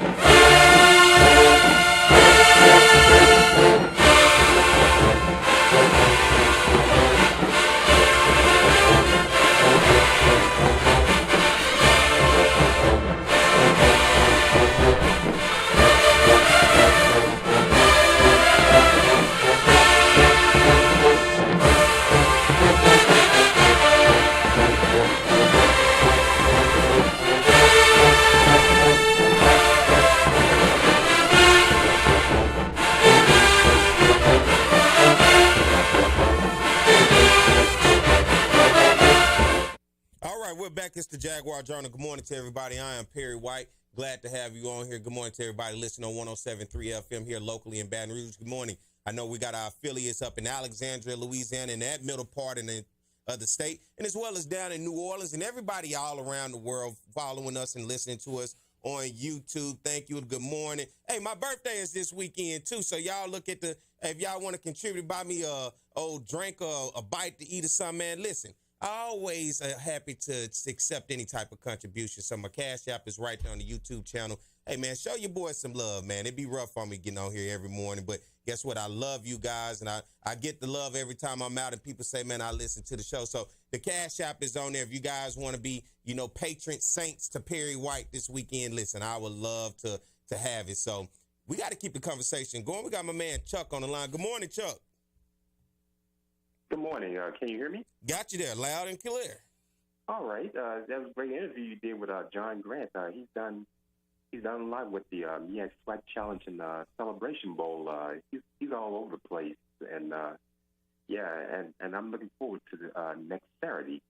It's the Jaguar Journal. Good morning to everybody. I am Perry White. Glad to have you on here. Good morning to everybody listening on 107.3 FM here locally in Baton Rouge. Good morning. I know we got our affiliates up in Alexandria, Louisiana, in that middle part of the state, and as well as down in New Orleans, and everybody all around the world following us and listening to us on YouTube. Thank you and good morning. Hey, my birthday is this weekend too, so y'all look at if y'all want to contribute, buy me a old drink or a bite to eat or something, man, listen. Always happy to accept any type of contribution. So my Cash App is right there on the YouTube channel. Hey, man, show your boys some love, man. It'd be rough on me getting on here every morning, but guess what? I love you guys, and I get the love every time I'm out, and people say, man, I listen to the show. So the Cash App is on there. If you guys want to be, patron saints to Perry White this weekend, listen, I would love to have it. So we got to keep the conversation going. We got my man Chuck on the line. Good morning, Chuck. Good morning. Can you hear me? Got you there, loud and clear. All right. That was a great interview you did with John Grant. He's done a lot with the SWAC Challenge and Celebration Bowl. He's all over the place, and and I'm looking forward to the next Saturday.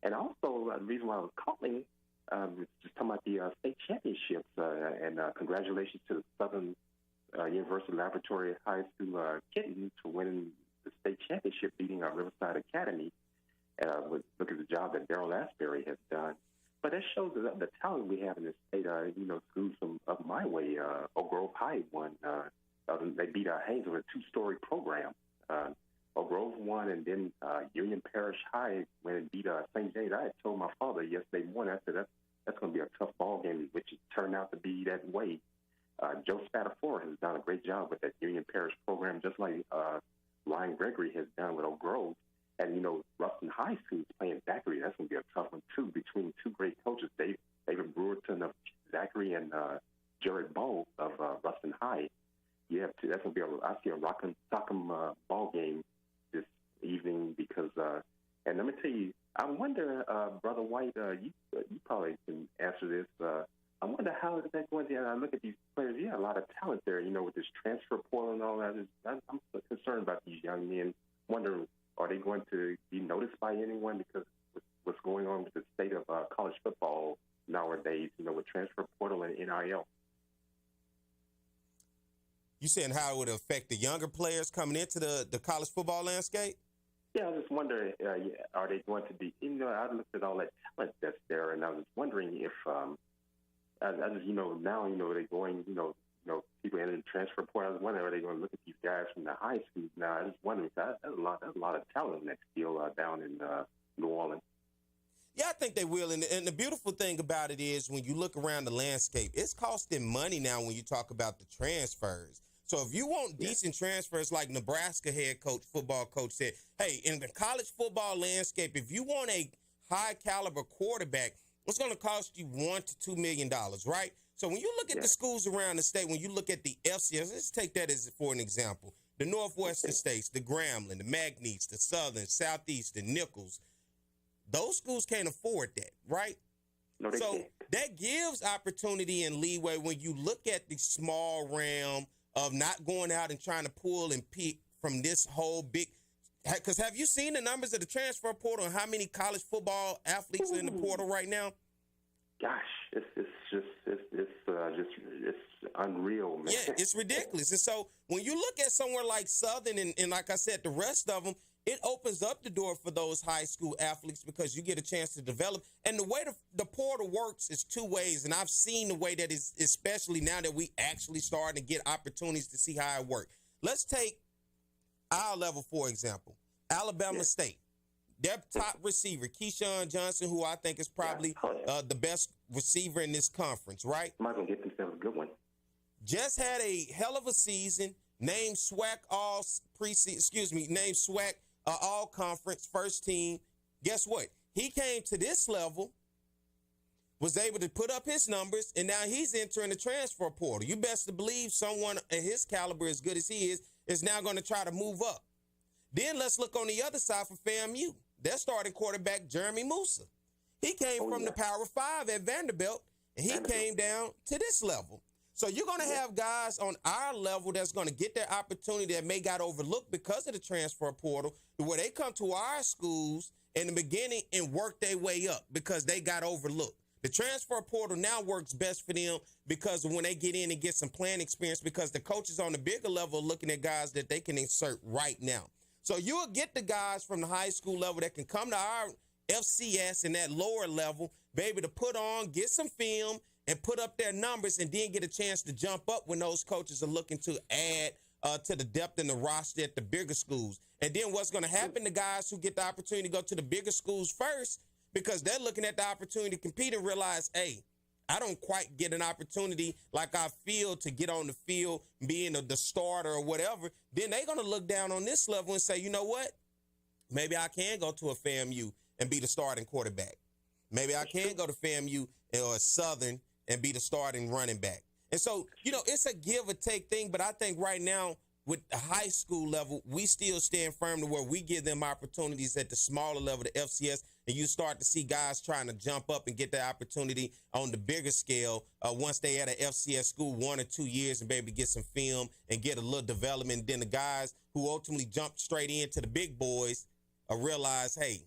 And also, the reason why I was calling was just talking about the state championships, and congratulations to the Southern University Laboratory High School kittens for winning the state championship, beating our Riverside Academy. Look at the job that Daryl Asbury has done. But that shows the talent we have in this state. Schools from up my way, Oak Grove High won. They beat Haynes with a 2-story program. Oak Grove won, and then Union Parish High went and beat St. James. I had told my father, yes, they won. I said, that's going to be a tough ball game, which it turned out to be that way. Joe Spatafora has done a great job with that Union Parish program, just like Ryan Gregory has done with Oak Grove. And, Ruston High School is playing Zachary. That's going to be a tough one, too, between 2 great coaches, David Brewerton of Zachary and Jared Bowe of Ruston High. That's going to be I see a rock'em sock'em ball game this evening because, and let me tell you, I wonder, Brother White, you probably can answer this. I wonder how is that going to, I look at these players, a lot of talent there, with this transfer portal and all that. I'm concerned about these young men. Wonder, are they going to be noticed by anyone because what's going on with the state of college football nowadays, with transfer portal and NIL? You saying how it would affect the younger players coming into the college football landscape? Yeah, I was just wondering, are they going to be, I looked at all that talent that's there, and I was wondering if, I just, now, they're going, people entering transfer portal. I was wondering, are they going to look at these guys from the high schools now? I was wondering, that's a lot of talent next deal down in New Orleans. Yeah, I think they will. And the beautiful thing about it is when you look around the landscape, it's costing money now when you talk about the transfers. So if you want decent transfers, like Nebraska head coach, football coach said, hey, in the college football landscape, if you want a high caliber quarterback, it's going to cost you $1 to $2 million, right? So when you look at the schools around the state, when you look at the FCS, let's take that as for an example. The Northwestern states, the Grambling, the Magnetes, the Southern, Southeastern, Nichols, those schools can't afford that, right? No, they can't. That gives opportunity and leeway when you look at the small realm of not going out and trying to pull and pick from this whole big. Because have you seen the numbers of the transfer portal and how many college football athletes are in the portal right now? Gosh, it's just unreal, man. Yeah, it's ridiculous. And so when you look at somewhere like Southern and like I said, the rest of them, it opens up the door for those high school athletes because you get a chance to develop. And the way the portal works is two ways. And I've seen the way that is, especially now that we actually starting to get opportunities to see how it works. Let's take our level, for example, Alabama State. Their top receiver, Keyshawn Johnson, who I think is probably the best receiver in this conference, right? Might going to get themselves a good one. Just had a hell of a season. Named SWAC all conference first team. Guess what? He came to this level, was able to put up his numbers, and now he's entering the transfer portal. You best to believe someone at his caliber, as good as he is now going to try to move up. Then let's look on the other side for FAMU. Their starting quarterback, Jeremy Musa. He came from the Power 5 at Vanderbilt, and he came down to this level. So you're going to have guys on our level that's going to get their opportunity that may got overlooked because of the transfer portal, where they come to our schools in the beginning and work their way up because they got overlooked. The transfer portal now works best for them because when they get in and get some playing experience, because the coaches on the bigger level are looking at guys that they can insert right now. So you'll get the guys from the high school level that can come to our FCS and that lower level, be able to put on, get some film, and put up their numbers and then get a chance to jump up when those coaches are looking to add to the depth in the roster at the bigger schools. And then what's going to happen to guys who get the opportunity to go to the bigger schools first, because they're looking at the opportunity to compete and realize, hey, I don't quite get an opportunity like I feel to get on the field, being the starter or whatever. Then they're going to look down on this level and say, you know what? Maybe I can go to a FAMU and be the starting quarterback. Maybe I can go to FAMU or Southern and be the starting running back. And so, it's a give or take thing, but I think right now with the high school level, we still stand firm to where we give them opportunities at the smaller level, the FCS, and you start to see guys trying to jump up and get that opportunity on the bigger scale once they at an FCS school 1 or 2 years and be able to get some film and get a little development. Then the guys who ultimately jump straight into the big boys realize, hey,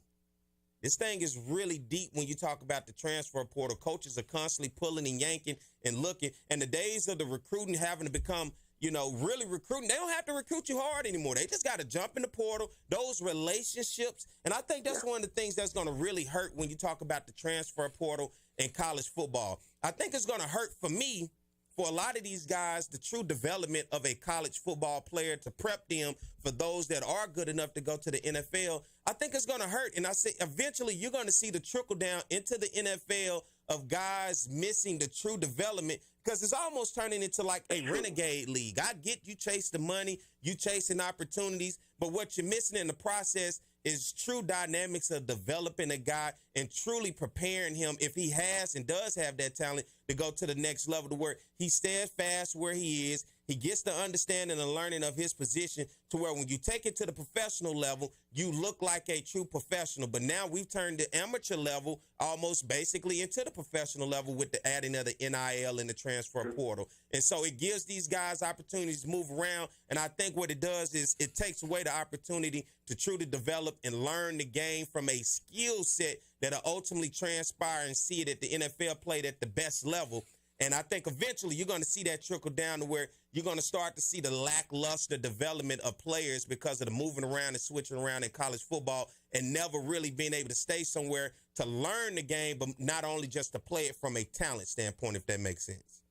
this thing is really deep when you talk about the transfer portal. Coaches are constantly pulling and yanking and looking. And the days of the recruiting having to become, really recruiting, they don't have to recruit you hard anymore. They just got to jump in the portal, those relationships. And I think that's one of the things that's going to really hurt when you talk about the transfer portal in college football. I think it's going to hurt for me, for a lot of these guys, the true development of a college football player to prep them for those that are good enough to go to the NFL. I think it's going to hurt. And I say eventually you're going to see the trickle down into the NFL of guys missing the true development, because it's almost turning into like a renegade league. I get you chase the money, you chasing opportunities, but what you're missing in the process is true dynamics of developing a guy and truly preparing him, if he has and does have that talent, to go to the next level, to where he stands fast where he is. He gets the understanding and learning of his position to where when you take it to the professional level, you look like a true professional. But now we've turned the amateur level almost basically into the professional level with the adding of the NIL and the transfer portal. And so it gives these guys opportunities to move around. And I think what it does is it takes away the opportunity to truly develop and learn the game from a skill set that'll ultimately transpire and see it at the NFL played at the best level. And I think eventually you're going to see that trickle down to where you're going to start to see the lackluster development of players because of the moving around and switching around in college football and never really being able to stay somewhere to learn the game, but not only just to play it from a talent standpoint, if that makes sense.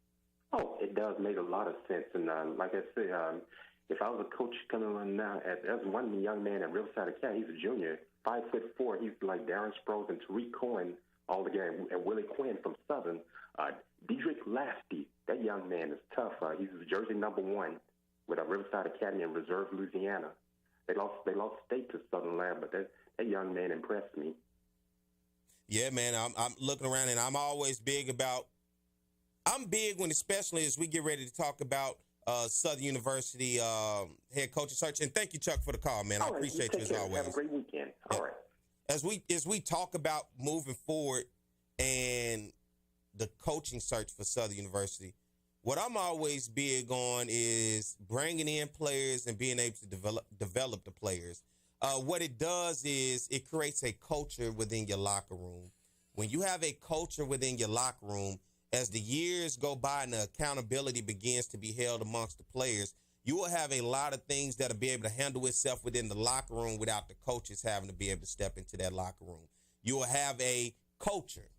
Oh, it does make a lot of sense. And like I said, if I was a coach coming on now, there's one young man at Riverside Academy. He's a junior, 5'4". He's like Darren Sproles and Tariq Cohen all together, and Willie Quinn from Southern. Dedrick Lasty, that young man is tough. He's jersey number 1 with Riverside Academy in Reserve, Louisiana. They lost state to Southern Lab, but that young man impressed me. Yeah, man, I'm looking around, and I'm always big about. I'm big when, especially as we get ready to talk about Southern University head coaching search. And thank you, Chuck, for the call, man. I appreciate you as always. Have a great weekend. All right. As we talk about moving forward and the coaching search for Southern University, what I'm always big on is bringing in players and being able to develop the players. What it does is it creates a culture within your locker room. When you have a culture within your locker room, as the years go by and the accountability begins to be held amongst the players, you will have a lot of things that'll be able to handle itself within the locker room without the coaches having to be able to step into that locker room. You will have a culture.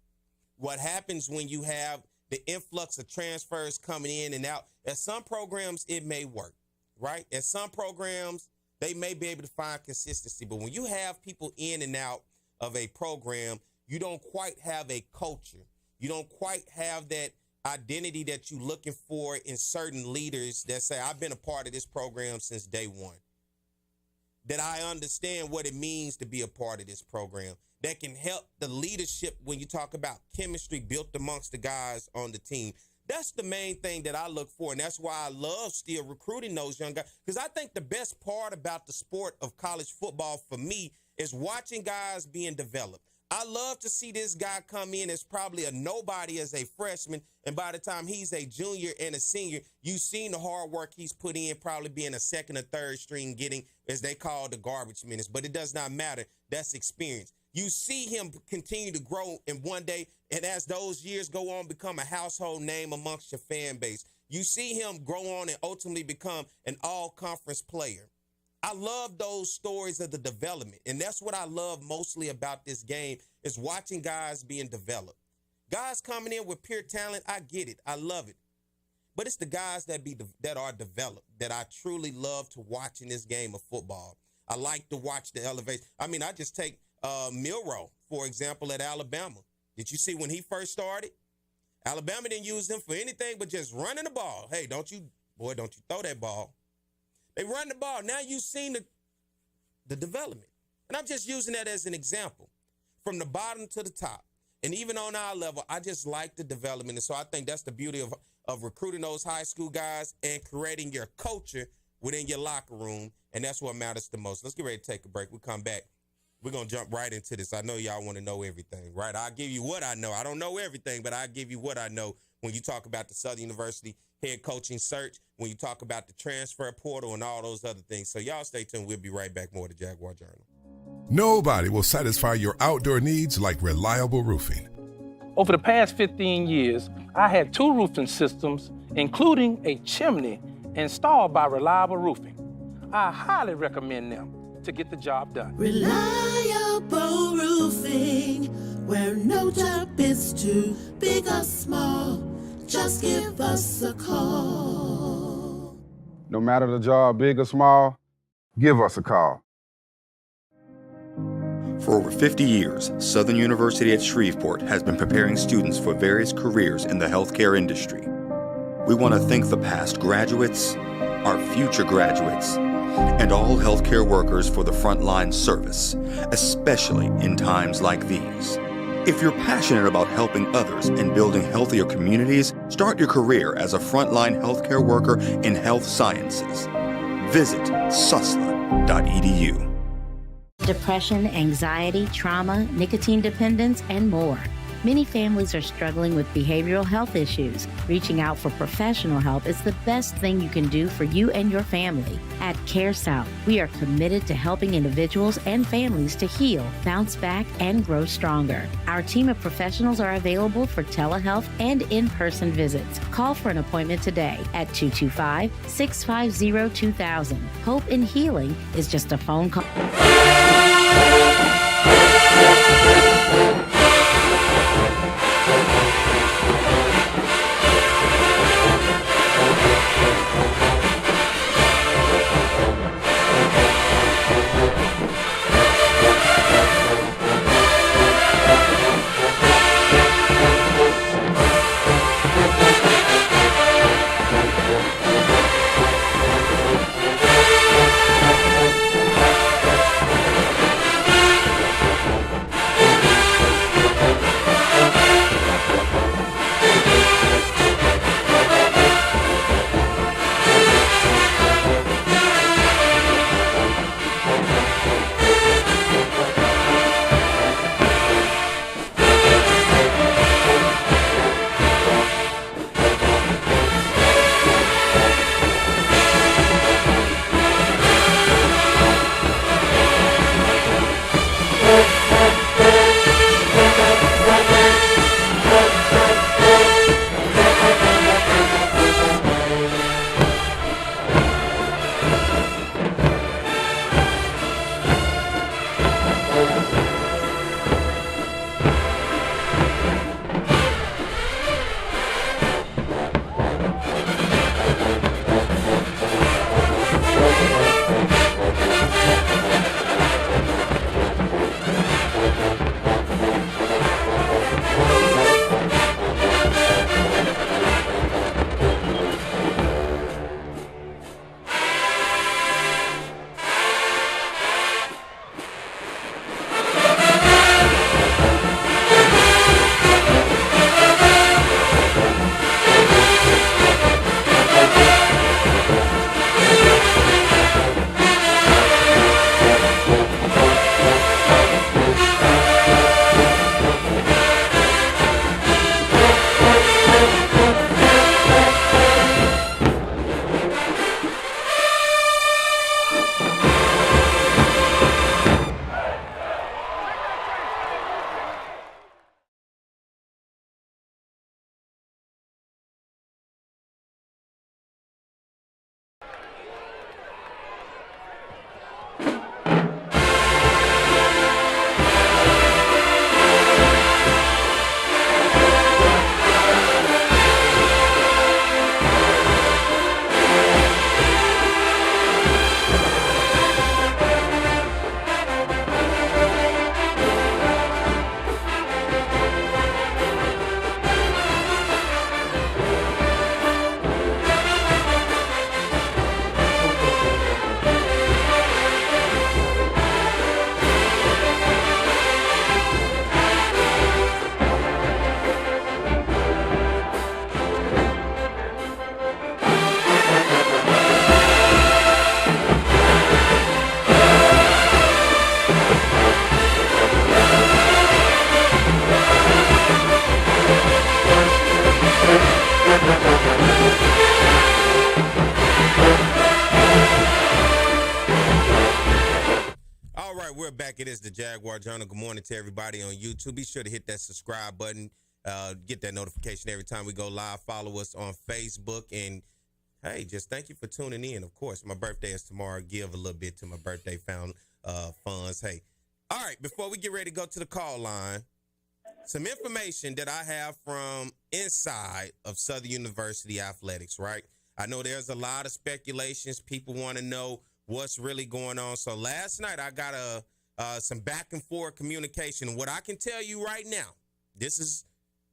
What happens when you have the influx of transfers coming in and out? At some programs, it may work, right? At some programs, they may be able to find consistency. But when you have people in and out of a program, you don't quite have a culture. You don't quite have that identity that you're looking for in certain leaders that say, I've been a part of this program since day one. That I understand what it means to be a part of this program. That can help the leadership when you talk about chemistry built amongst the guys on the team. That's the main thing that I look for, and that's why I love still recruiting those young guys. Because I think the best part about the sport of college football for me is watching guys being developed. I love to see this guy come in as probably a nobody as a freshman, and by the time he's a junior and a senior, you've seen the hard work he's put in, probably being a second or third string, getting, as they call, the garbage minutes. But it does not matter. That's experience. You see him continue to grow, and one day, and as those years go on, become a household name amongst your fan base. You see him grow on and ultimately become an all-conference player. I love those stories of the development, and that's what I love mostly about this game is watching guys being developed. Guys coming in with pure talent, I get it. I love it. But it's the guys that are developed that I truly love to watch in this game of football. I like to watch the elevation. I mean, I just take Milroe, for example, at Alabama. Did you see when he first started? Alabama didn't use him for anything but just running the ball. Hey, don't you throw that ball. They run the ball. Now you've seen the development. And I'm just using that as an example. From the bottom to the top. And even on our level, I just like the development. And so I think that's the beauty of recruiting those high school guys and creating your culture within your locker room. And that's what matters the most. Let's get ready to take a break. We'll come back. We're going to jump right into this. I know y'all want to know everything, right? I'll give you what I know. I don't know everything, but I'll give you what I know when you talk about the Southern University head coaching search, when you talk about the transfer portal and all those other things. So y'all stay tuned. We'll be right back. More to Jaguar Journal. Nobody will satisfy your outdoor needs like reliable roofing. Over the past 15 years, I had 2 roofing systems, including a chimney, installed by Reliable Roofing. I highly recommend them to get the job done. Reliable Roofing, where no job is too big or small. Just give us a call. No matter the job, big or small, give us a call. For over 50 years, Southern University at Shreveport has been preparing students for various careers in the healthcare industry. We want to thank the past graduates, our future graduates, and all healthcare workers for the frontline service, especially in times like these. If you're passionate about helping others and building healthier communities, start your career as a frontline healthcare worker in health sciences. Visit susla.edu. Depression, anxiety, trauma, nicotine dependence, and more. Many families are struggling with behavioral health issues. Reaching out for professional help is the best thing you can do for you and your family. At Care South, we are committed to helping individuals and families to heal, bounce back, and grow stronger. Our team of professionals are available for telehealth and in-person visits. Call for an appointment today at 225-650-2000. Hope in Healing is just a phone call. right, we're back. It is the Jaguar Journal. Good morning to everybody on YouTube. Be sure to hit that subscribe button. Get that notification every time we go live. Follow us on Facebook. And, hey, just thank you for tuning in. Of course, my birthday is tomorrow. Give a little bit to my birthday funds. Hey, all right, before we get ready to go to the call line, some information that I have from inside of Southern University athletics, right? I know there's a lot of speculations. People want to know what's really going on. So last night I got some back and forth communication. What I can tell you right now, this is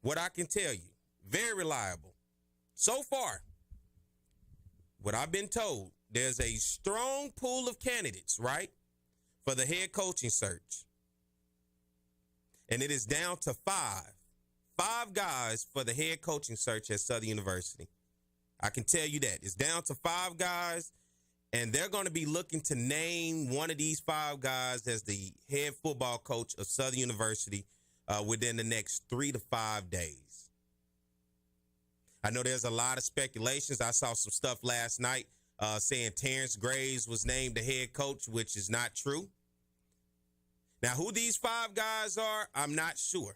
what I can tell you. Very reliable. So far, what I've been told, there's a strong pool of candidates, right, for the head coaching search. And it is down to five guys for the head coaching search at Southern University. I can tell you that. It's down to 5 guys, and they're going to be looking to name one of these 5 guys as the head football coach of Southern University within the next 3 to 5 days. I know there's a lot of speculations. I saw some stuff last night saying Terrence Graves was named the head coach, which is not true. Now, who these 5 guys are, I'm not sure.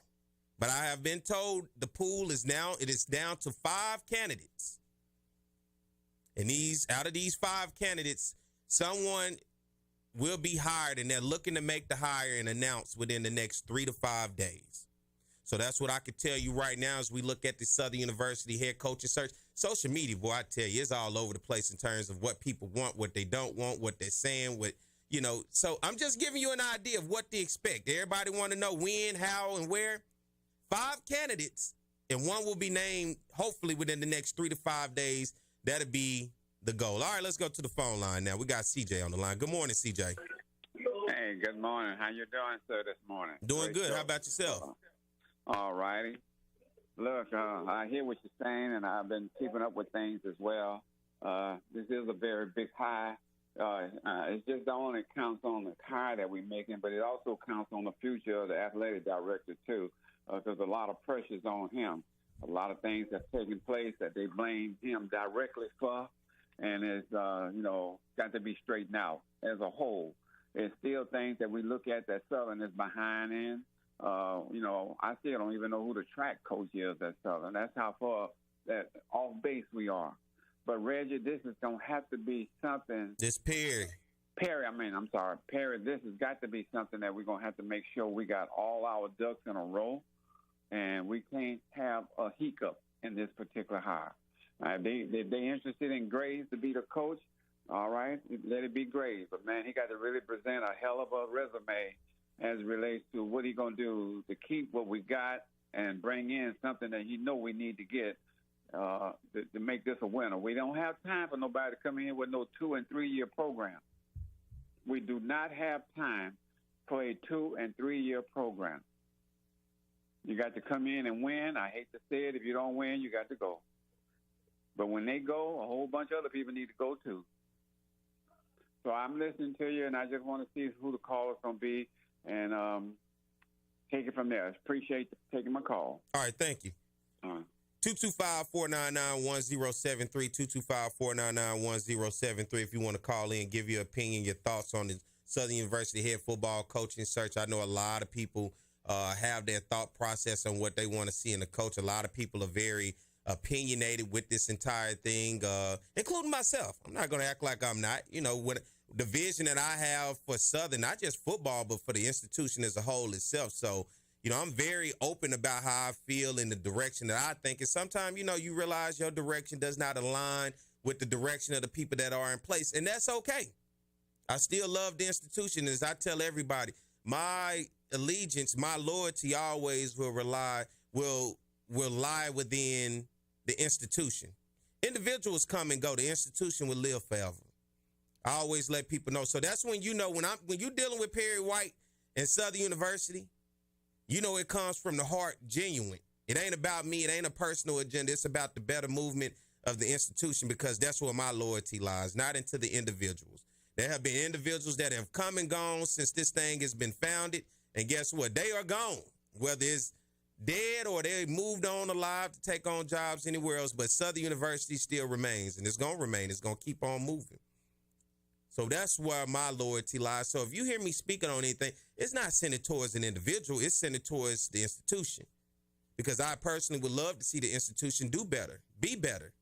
But I have been told the pool is down to 5 candidates. And out of these 5 candidates, someone will be hired, and they're looking to make the hire and announce within the next 3 to 5 days. So that's what I can tell you right now as we look at the Southern University head coaching search. Social media, boy, I tell you, it's all over the place in terms of what people want, what they don't want, what they're saying, so I'm just giving you an idea of what to expect. Everybody want to know when, how, and where. 5 candidates, and one will be named hopefully within the next 3 to 5 days. That'll be the goal. All right, let's go to the phone line now. We got CJ on the line. Good morning, CJ. Hey, good morning. How you doing, sir, this morning? Doing good. How about yourself? All righty. Look, I hear what you're saying, and I've been keeping up with things as well. This is a very big high. It's just not only counts on the hire that we're making, but it also counts on the future of the athletic director, too, because a lot of pressure's on him. A lot of things have taken place that they blame him directly for, and it's, got to be straightened out as a whole. There's still things that we look at that Southern is behind in. I still don't even know who the track coach is at Southern. That's how far that off base we are. But, Reggie, this is going to have to be something. Perry, this has got to be something that we're going to have to make sure we got all our ducks in a row, and we can't have a hiccup in this particular hire. If they're interested in Graves to be the coach, all right, let it be Graves. But, man, he got to really present a hell of a resume as it relates to what he's going to do to keep what we got and bring in something that he know we need to get to make this a winner. We don't have time for nobody to come in with no 2- and 3-year program. We do not have time for a 2- and 3-year program. You got to come in and win. I hate to say it. If you don't win, you got to go. But when they go, a whole bunch of other people need to go too. So I'm listening to you, and I just want to see who the caller's going to be and take it from there. I appreciate taking my call. All right, thank you. 225-499-1073, 225-499-1073. If you want to call in, give your opinion, your thoughts on the Southern University head football coaching search. I know a lot of people have their thought process on what they want to see in a coach. A lot of people are very opinionated with this entire thing, including myself. I'm not going to act like I'm not. When the vision that I have for Southern, not just football, but for the institution as a whole itself. So, I'm very open about how I feel in the direction that I think. And sometimes, you realize your direction does not align with the direction of the people that are in place. And that's okay. I still love the institution. As I tell everybody, my allegiance, my loyalty always will lie within the institution. Individuals come and go. The institution will live forever. I always let people know. So that's when when you're dealing with Perry White and Southern University, it comes from the heart, genuine. It ain't about me. It ain't a personal agenda. It's about the better movement of the institution, because that's where my loyalty lies, not into the individuals. There have been individuals that have come and gone since this thing has been founded, and guess what? They are gone, whether it's dead or they moved on alive to take on jobs anywhere else, but Southern University still remains, and it's going to remain. It's going to keep on moving. So that's where my loyalty lies. So if you hear me speaking on anything, it's not centered towards an individual. It's centered towards the institution. Because I personally would love to see the institution do better, be better.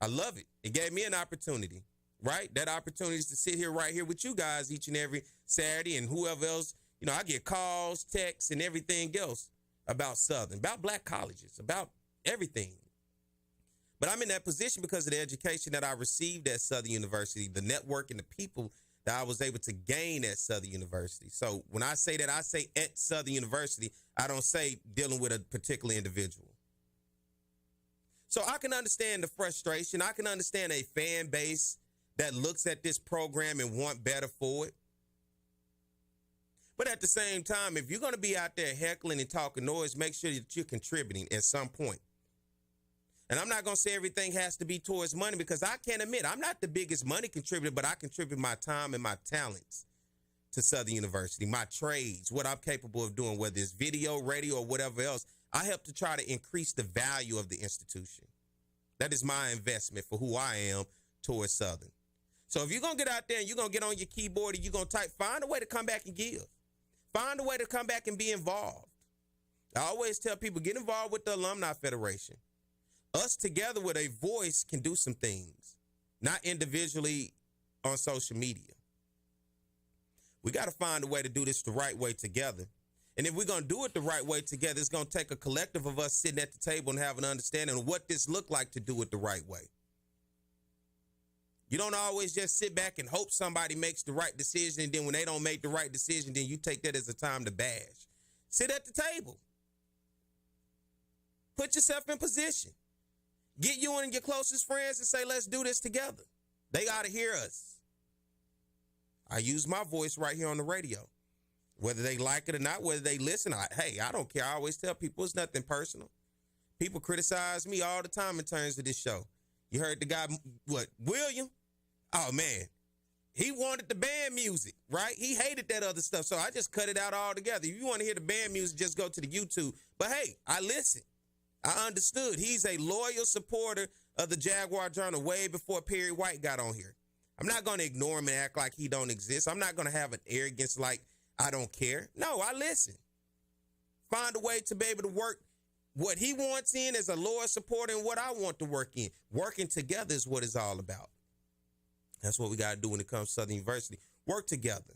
I love it. It gave me an opportunity, right? That opportunity is to sit here right here with you guys each and every Saturday and whoever else. You know, I get calls, texts, and everything else about Southern, about black colleges, about everything. But I'm in that position because of the education that I received at Southern University, the network and the people that I was able to gain at Southern University. So when I say that, I say at Southern University. I don't say dealing with a particular individual. So I can understand the frustration. I can understand a fan base that looks at this program and want better for it. But at the same time, if you're going to be out there heckling and talking noise, make sure that you're contributing at some point. And I'm not going to say everything has to be towards money, because I can't admit I'm not the biggest money contributor, but I contribute my time and my talents to Southern University, my trades, what I'm capable of doing, whether it's video, radio, or whatever else. I help to try to increase the value of the institution. That is my investment for who I am towards Southern. So if you're going to get out there and you're going to get on your keyboard and you're going to type, find a way to come back and give. Find a way to come back and be involved. I always tell people, get involved with the Alumni Federation. Us together with a voice can do some things, not individually on social media. We got to find a way to do this the right way together. And if we're going to do it the right way together, it's going to take a collective of us sitting at the table and having an understanding of what this looked like to do it the right way. You don't always just sit back and hope somebody makes the right decision, and then when they don't make the right decision, then you take that as a time to bash. Sit at the table. Put yourself in position. Get you and your closest friends and say, let's do this together. They got to hear us. I use my voice right here on the radio. Whether they like it or not, whether they listen, I don't care. I always tell people it's nothing personal. People criticize me all the time in terms of this show. You heard the guy, William? Oh, man. He wanted the band music, right? He hated that other stuff, so I just cut it out altogether. If you want to hear the band music, just go to the YouTube. But, hey, I listen. I understood. He's a loyal supporter of the Jaguar Journal way before Perry White got on here. I'm not going to ignore him and act like he don't exist. I'm not going to have an arrogance like I don't care. No, I listen. Find a way to be able to work what he wants in as a loyal supporter and what I want to work in. Working together is what it's all about. That's what we got to do when it comes to Southern University. Work together.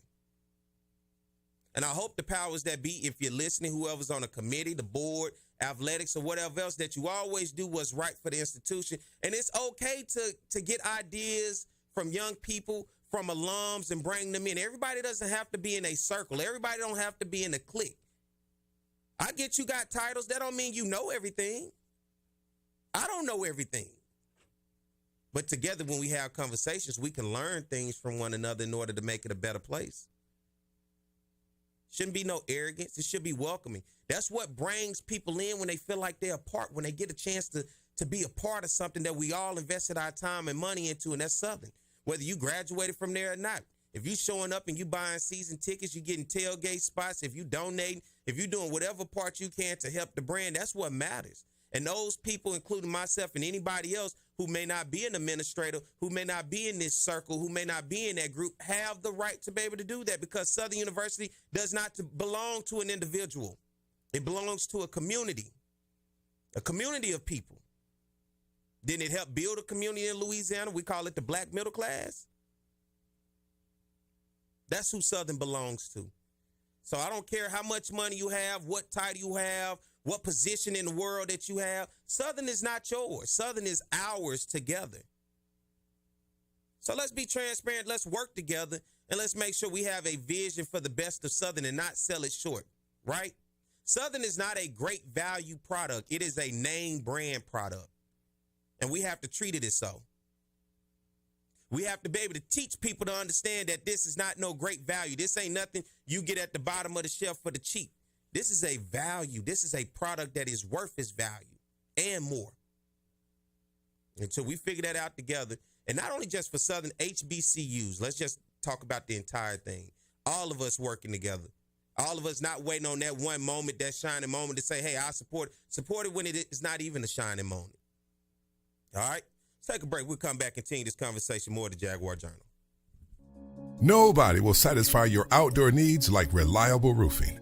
And I hope the powers that be, if you're listening, whoever's on a committee, the board, athletics, or whatever else, that you always do what's right for the institution. And it's okay to get ideas from young people, from alums, and bring them in. Everybody doesn't have to be in a circle. Everybody don't have to be in a clique. I get you got titles. That don't mean you know everything. I don't know everything. But together, when we have conversations, we can learn things from one another in order to make it a better place. Shouldn't be no arrogance. It should be welcoming. That's what brings people in when they feel like they're a part, when they get a chance to be a part of something that we all invested our time and money into, and that's Southern. Whether you graduated from there or not. If you showing up and you buying season tickets, you getting tailgate spots, if you donating, if you doing whatever part you can to help the brand, that's what matters. And those people, including myself and anybody else who may not be an administrator, who may not be in this circle, who may not be in that group, have the right to be able to do that, because Southern University does not belong to an individual. It belongs to a community of people. Didn't it help build a community in Louisiana? We call it the black middle class. That's who Southern belongs to. So I don't care how much money you have, what title you have, what position in the world that you have. Southern is not yours. Southern is ours together. So let's be transparent. Let's work together, and let's make sure we have a vision for the best of Southern and not sell it short, right? Southern is not a great value product. It is a name brand product, and we have to treat it as so. We have to be able to teach people to understand that this is not no great value. This ain't nothing you get at the bottom of the shelf for the cheap. This is a value. This is a product that is worth its value and more. Until we figure that out together, and not only just for Southern, HBCUs, let's just talk about the entire thing. All of us working together. All of us not waiting on that one moment, that shining moment to say, hey, I support it when it is not even a shining moment. All right? Let's take a break. We'll come back and continue this conversation more at the Jaguar Journal. Nobody will satisfy your outdoor needs like reliable roofing.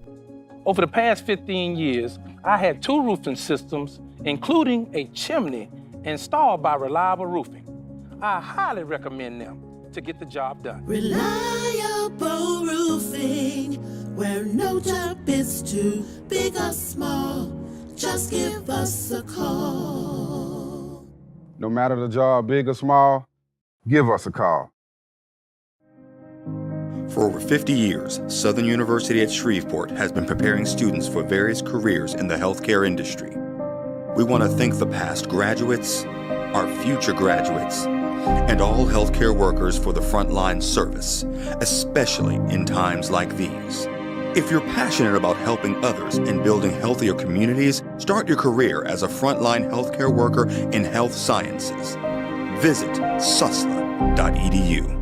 Over the past 15 years, I had 2 roofing systems, including a chimney, installed by Reliable Roofing. I highly recommend them to get the job done. Reliable Roofing, where no job is too big or small. Just give us a call. No matter the job, big or small, give us a call. For over 50 years, Southern University at Shreveport has been preparing students for various careers in the healthcare industry. We want to thank the past graduates, our future graduates, and all healthcare workers for the frontline service, especially in times like these. If you're passionate about helping others and building healthier communities, start your career as a frontline healthcare worker in health sciences. Visit susla.edu.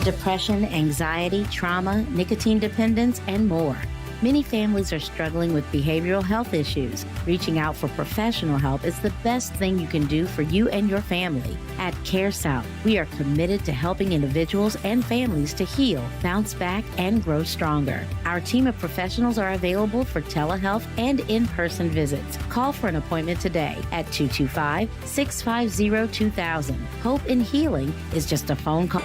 Depression, anxiety, trauma, nicotine dependence, and more. Many families are struggling with behavioral health issues. Reaching out for professional help is the best thing you can do for you and your family. At Care South, we are committed to helping individuals and families to heal, bounce back, and grow stronger. Our team of professionals are available for telehealth and in-person visits. Call for an appointment today at 225-650-2000. Hope in Healing is just a phone call.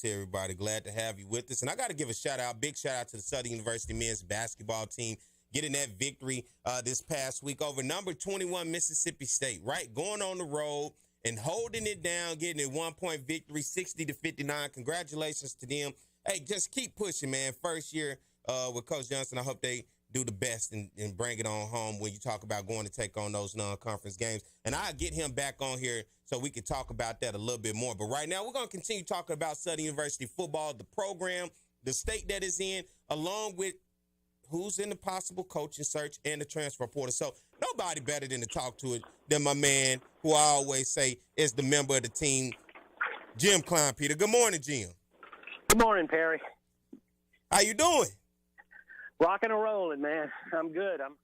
to everybody. Glad to have you with us. And I got to give a big shout out to the Southern University men's basketball team getting that victory this past week over number 21 Mississippi State, right? Going on the road and holding it down, getting a 1-point victory, 60-59. Congratulations to them. Hey, just keep pushing, man. First year with Coach Johnson, I hope they do the best and bring it on home when you talk about going to take on those non-conference games. And I'll get him back on here so we can talk about that a little bit more. But right now, we're going to continue talking about Southern University football, the program, the state that is in, along with who's in the possible coaching search and the transfer portal. So nobody better than to talk to it than my man, who I always say is the member of the team, Jim Klein, Peter. Good morning, Jim. Good morning, Perry. How you doing? Rocking and rolling, man. I'm good. I'm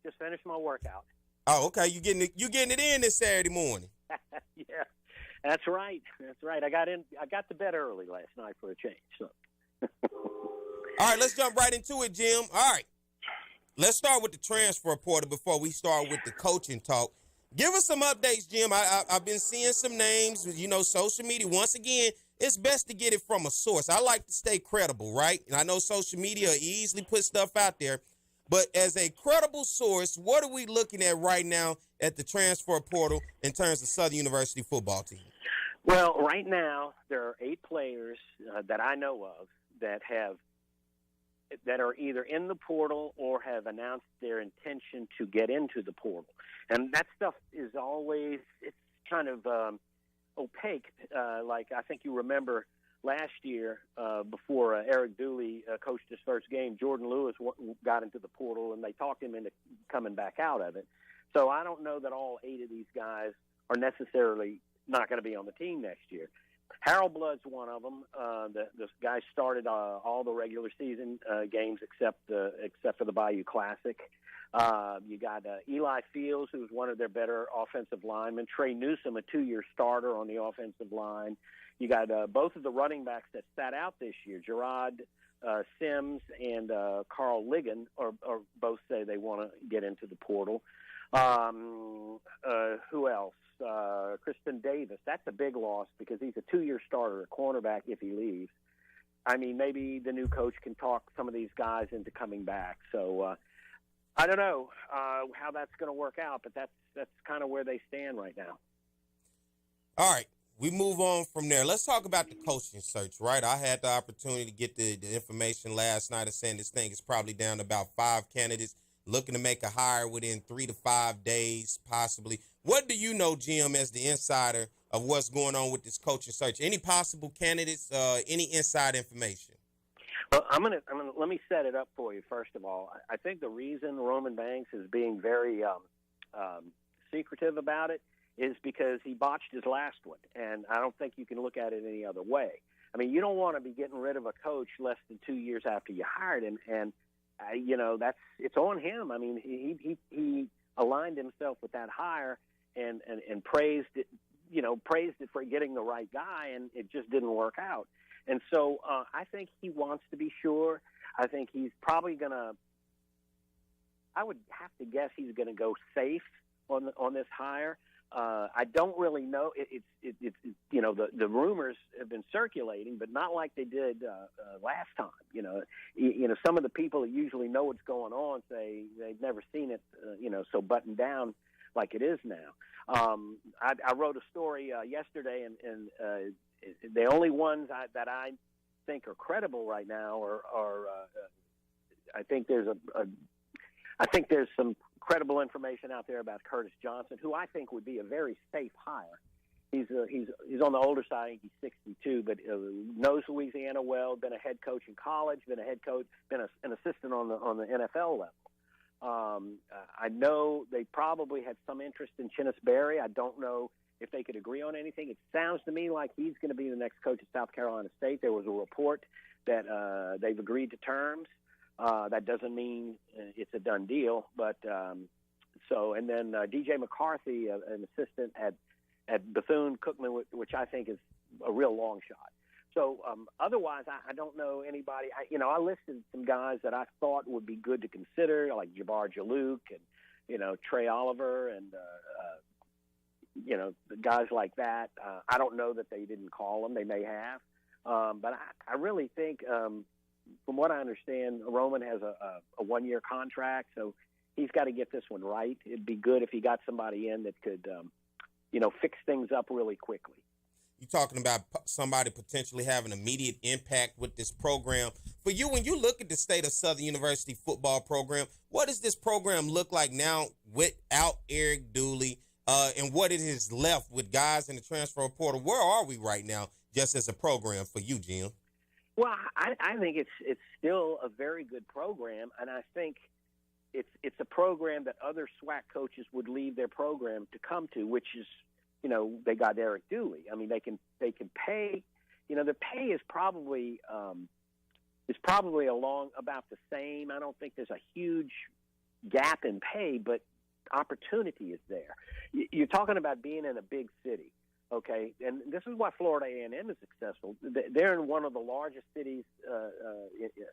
just finished my workout. Oh, okay. You getting it in this Saturday morning? Yeah, that's right. That's right. I got to bed early last night for a change. So. All right, let's jump right into it, Jim. All right. Let's start with the transfer portal before we start with the coaching talk. Give us some updates, Jim. I've been seeing some names, social media. Once again, it's best to get it from a source. I like to stay credible, right? And I know social media easily put stuff out there. But as a credible source, what are we looking at right now at the transfer portal in terms of Southern University football team? Well, right now, there are 8 players that I know of that are either in the portal or have announced their intention to get into the portal. And that stuff is always, it's kind of opaque. Like I think you remember last year before Eric Dooley coached his first game, Jordan Lewis got into the portal and they talked him into coming back out of it. So I don't know that all 8 of these guys are necessarily not going to be on the team next year. Harold Blood's one of them. This guy started all the regular season games except for the Bayou Classic. You got Eli Fields, who's one of their better offensive linemen. Trey Newsome, a 2-year starter on the offensive line. You got both of the running backs that sat out this year, Gerard Sims and Carl Ligon, or both say they want to get into the portal. Who else? Kristen Davis. That's a big loss because he's a 2-year starter, a cornerback if he leaves. I mean, maybe the new coach can talk some of these guys into coming back. So I don't know how that's going to work out, but that's kind of where they stand right now. All right. We move on from there. Let's talk about the coaching search, right? I had the opportunity to get the information last night of saying this thing is probably down to about 5 candidates looking to make a hire within 3 to 5 days, possibly. What do you know, Jim, as the insider of what's going on with this coaching search? Any possible candidates, any inside information? Well, let me set it up for you, first of all. I think the reason Roman Banks is being very secretive about it is because he botched his last one, and I don't think you can look at it any other way. I mean, you don't want to be getting rid of a coach less than 2 years after you hired him, and it's on him. I mean, he aligned himself with that hire and praised it, praised it for getting the right guy, and it just didn't work out. And so I think he wants to be sure. I think he's probably I would have to guess he's going to go safe on this hire. I don't really know. The rumors have been circulating, but not like they did last time. Some of the people that usually know what's going on say they've never seen it, so buttoned down like it is now. I wrote a story yesterday, and the only ones that I think are credible right now are I think there's some credible information out there about Curtis Johnson, who I think would be a very safe hire. He's on the older side. I think he's 62, but knows Louisiana well. Been a head coach in college. Been a head coach. Been an assistant on the NFL level. I know they probably had some interest in Chinnis Berry. I don't know if they could agree on anything. It sounds to me like he's going to be the next coach at South Carolina State. There was a report that they've agreed to terms. That doesn't mean it's a done deal, but and then DJ McCarthy, an assistant at Bethune-Cookman, which I think is a real long shot. So otherwise, I don't know anybody. I listed some guys that I thought would be good to consider, like Jabbar Jalouk and Trey Oliver and the guys like that. I don't know that they didn't call them. They may have. But I really think, from what I understand, Roman has a one-year contract, so he's got to get this one right. It'd be good if he got somebody in that could, fix things up really quickly. You're talking about somebody potentially having immediate impact with this program. For you, when you look at the State of Southern University football program, what does this program look like now without Eric Dooley, and what it has left with guys in the transfer portal? Where are we right now just as a program for you, Jim? Well, I think it's still a very good program, and I think it's a program that other SWAC coaches would leave their program to come to, which is, they got Eric Dooley. I mean, they can pay. The pay is probably along about the same. I don't think there's a huge gap in pay, but opportunity is there. You're talking about being in a big city, okay? And this is why Florida A&M is successful. They're in one of the largest cities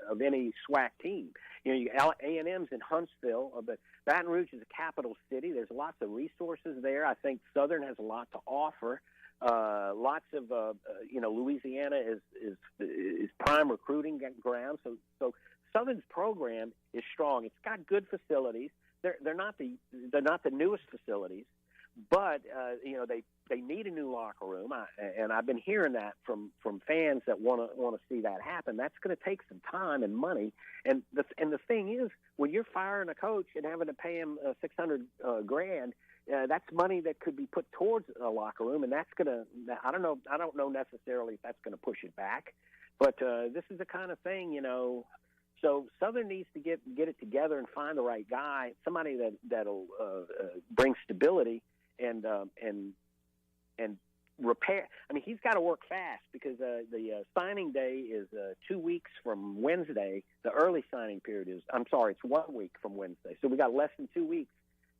of any SWAC team. A&M's in Huntsville, but Baton Rouge is a capital city. There's lots of resources there. I think Southern has a lot to offer. Lots of, Louisiana is prime recruiting ground. So Southern's program is strong. It's got good facilities. They're not the newest facilities, but they need a new locker room. And I've been hearing that from fans that want to see that happen. That's going to take some time and money. And the thing is, when you're firing a coach and having to pay him $600,000, that's money that could be put towards a locker room, and that's going to. I don't know necessarily if that's going to push it back, but this is the kind of thing, So Southern needs to get it together and find the right guy, somebody that'll bring stability and repair. I mean, he's got to work fast because the signing day is 2 weeks from Wednesday. The early signing period is. I'm sorry, it's 1 week from Wednesday. So we got less than 2 weeks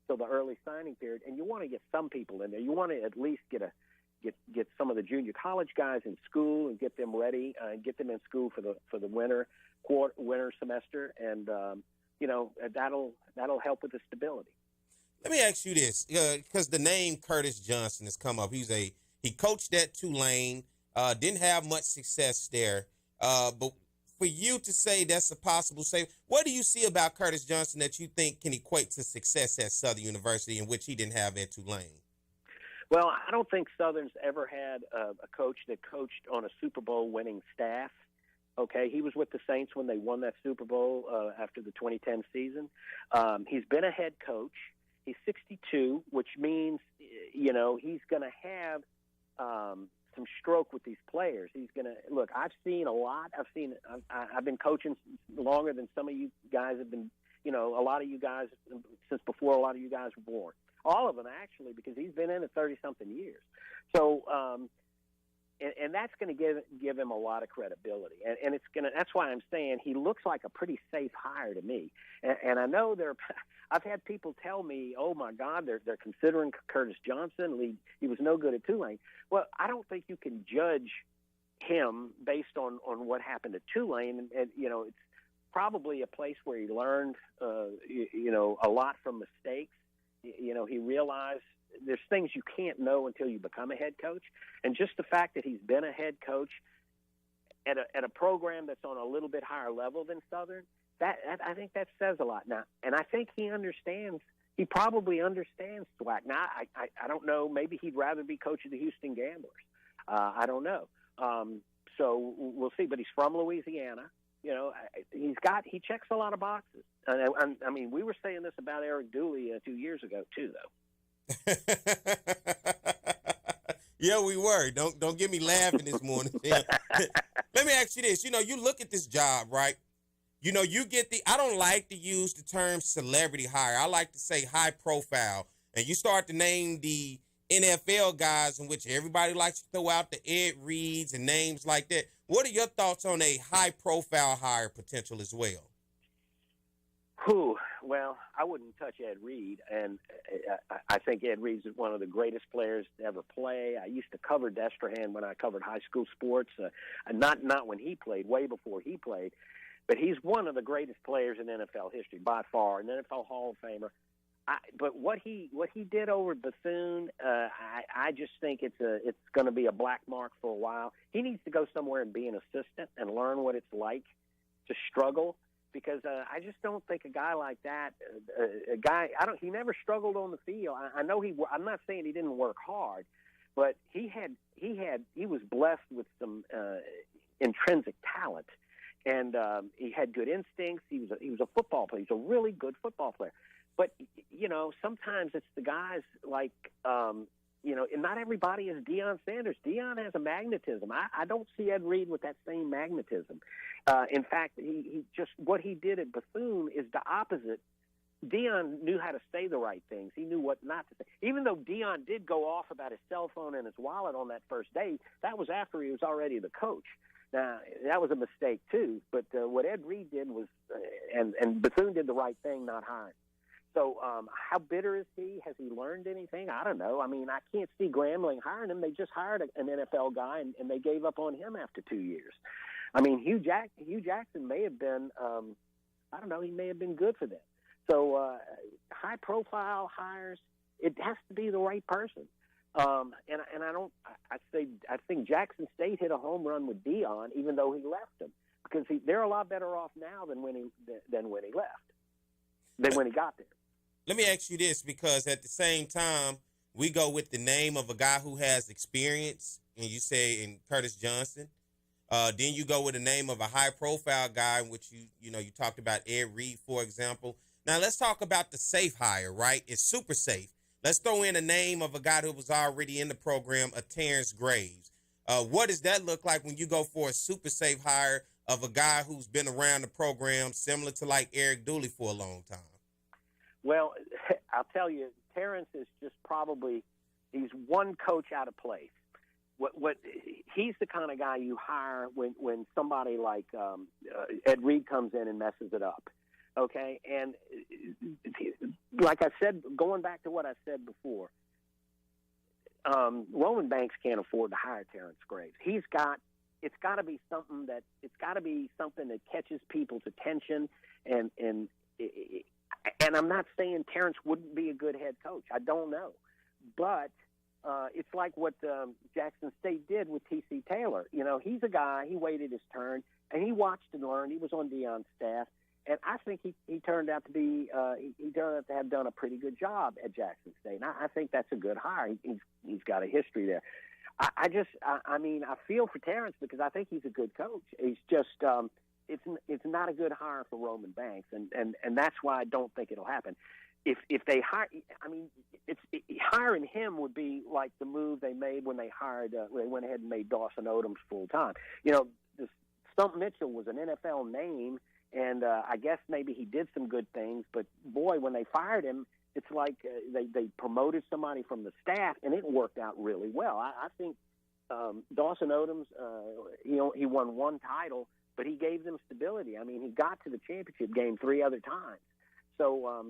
till the early signing period, and you want to get some people in there. You want to at least get some of the junior college guys in school and get them ready, get them in school for the winter semester, and that'll help with the stability. Let me ask you this, because the name Curtis Johnson has come up. He coached at Tulane, didn't have much success there, but for you to say that's a possible save, what do you see about Curtis Johnson that you think can equate to success at Southern University, in which he didn't have at Tulane? Well, I don't think Southern's ever had a coach that coached on a Super Bowl winning staff. Okay, he was with the Saints when they won that Super Bowl after the 2010 season. He's been a head coach. He's 62, which means, he's going to have some stroke with these players. He's going to look. I've seen a lot. I've been coaching longer than some of you guys have been. A lot of you guys since before a lot of you guys were born. All of them actually, because he's been in it 30-something years. So, and that's going to give him a lot of credibility. And it's going to. That's why I'm saying he looks like a pretty safe hire to me. And I know I've had people tell me, "Oh my God, they're considering Curtis Johnson. He was no good at Tulane." Well, I don't think you can judge him based on what happened at Tulane. And it's probably a place where he learned, a lot from mistakes. He realized there's things you can't know until you become a head coach. And just the fact that he's been a head coach at a program that's on a little bit higher level than Southern, that I think that says a lot. Now, and I think he probably understands SWAC. Now, I don't know, maybe he'd rather be coach of the Houston Gamblers. I don't know. So we'll see, but he's from Louisiana. He checks a lot of boxes. I mean, we were saying this about Eric Dooley 2 years ago too, though. Yeah, we were. Don't get me laughing this morning. Let me ask you this. You look at this job, right? You get I don't like to use the term celebrity hire. I like to say high profile. And you start to name the NFL guys in which everybody likes to throw out the Ed Reeds and names like that. What are your thoughts on a high profile hire potential as well? Well, I wouldn't touch Ed Reed, and I think Ed Reed is one of the greatest players to ever play. I used to cover Destrehan when I covered high school sports, not when he played, way before he played, but he's one of the greatest players in NFL history by far, an NFL Hall of Famer. But what he did over Bethune, I just think it's going to be a black mark for a while. He needs to go somewhere and be an assistant and learn what it's like to struggle, because I just don't think a guy like that, he never struggled on the field. I know I'm not saying he didn't work hard, but he was blessed with some intrinsic talent, and he had good instincts. He was a football player. He's a really good football player. But, sometimes it's the guys like, and not everybody is Deion Sanders. Deion has a magnetism. I don't see Ed Reed with that same magnetism. In fact, he just what he did at Bethune is the opposite. Deion knew how to say the right things. He knew what not to say. Even though Deion did go off about his cell phone and his wallet on that first day, that was after he was already the coach. Now, that was a mistake, too. But what Ed Reed did was, and Bethune did the right thing, not hiring. So how bitter is he? Has he learned anything? I don't know. I mean, I can't see Grambling hiring him. They just hired an NFL guy, and they gave up on him after 2 years. I mean, Hugh Jackson may have been, I don't know, he may have been good for them. So high-profile hires, it has to be the right person. I think Jackson State hit a home run with Deion, even though he left him, because they're a lot better off now than when he got there. Let me ask you this, because at the same time, we go with the name of a guy who has experience, and you say in Curtis Johnson. Then you go with the name of a high-profile guy, which you talked about Ed Reed, for example. Now let's talk about the safe hire, right? It's super safe. Let's throw in a name of a guy who was already in the program, a Terrence Graves. What does that look like when you go for a super safe hire of a guy who's been around the program, similar to like Eric Dooley for a long time? Well, I'll tell you, Terrence is just he's one coach out of place. He's the kind of guy you hire when somebody like Ed Reed comes in and messes it up. Okay, and like I said, going back to what I said before, Roman Banks can't afford to hire Terrence Graves. It's got to be something that catches people's attention, and I'm not saying Terrence wouldn't be a good head coach. I don't know, but it's like what Jackson State did with T.C. Taylor. He's a guy. He waited his turn, and he watched and learned. He was on Deion's staff. And I think he turned out to have done a pretty good job at Jackson State. And I think that's a good hire. He's got a history there. I feel for Terrence because I think he's a good coach. He's just it's not a good hire for Roman Banks, and that's why I don't think it'll happen. If they hire, hiring him would be like the move they made when they went ahead and made Dawson Odoms full time. Stump Mitchell was an NFL name. And I guess maybe he did some good things, but boy, when they fired him, it's like they promoted somebody from the staff, and it worked out really well. I think Dawson Odoms, he won one title, but he gave them stability. I mean, he got to the championship game 3 other times. So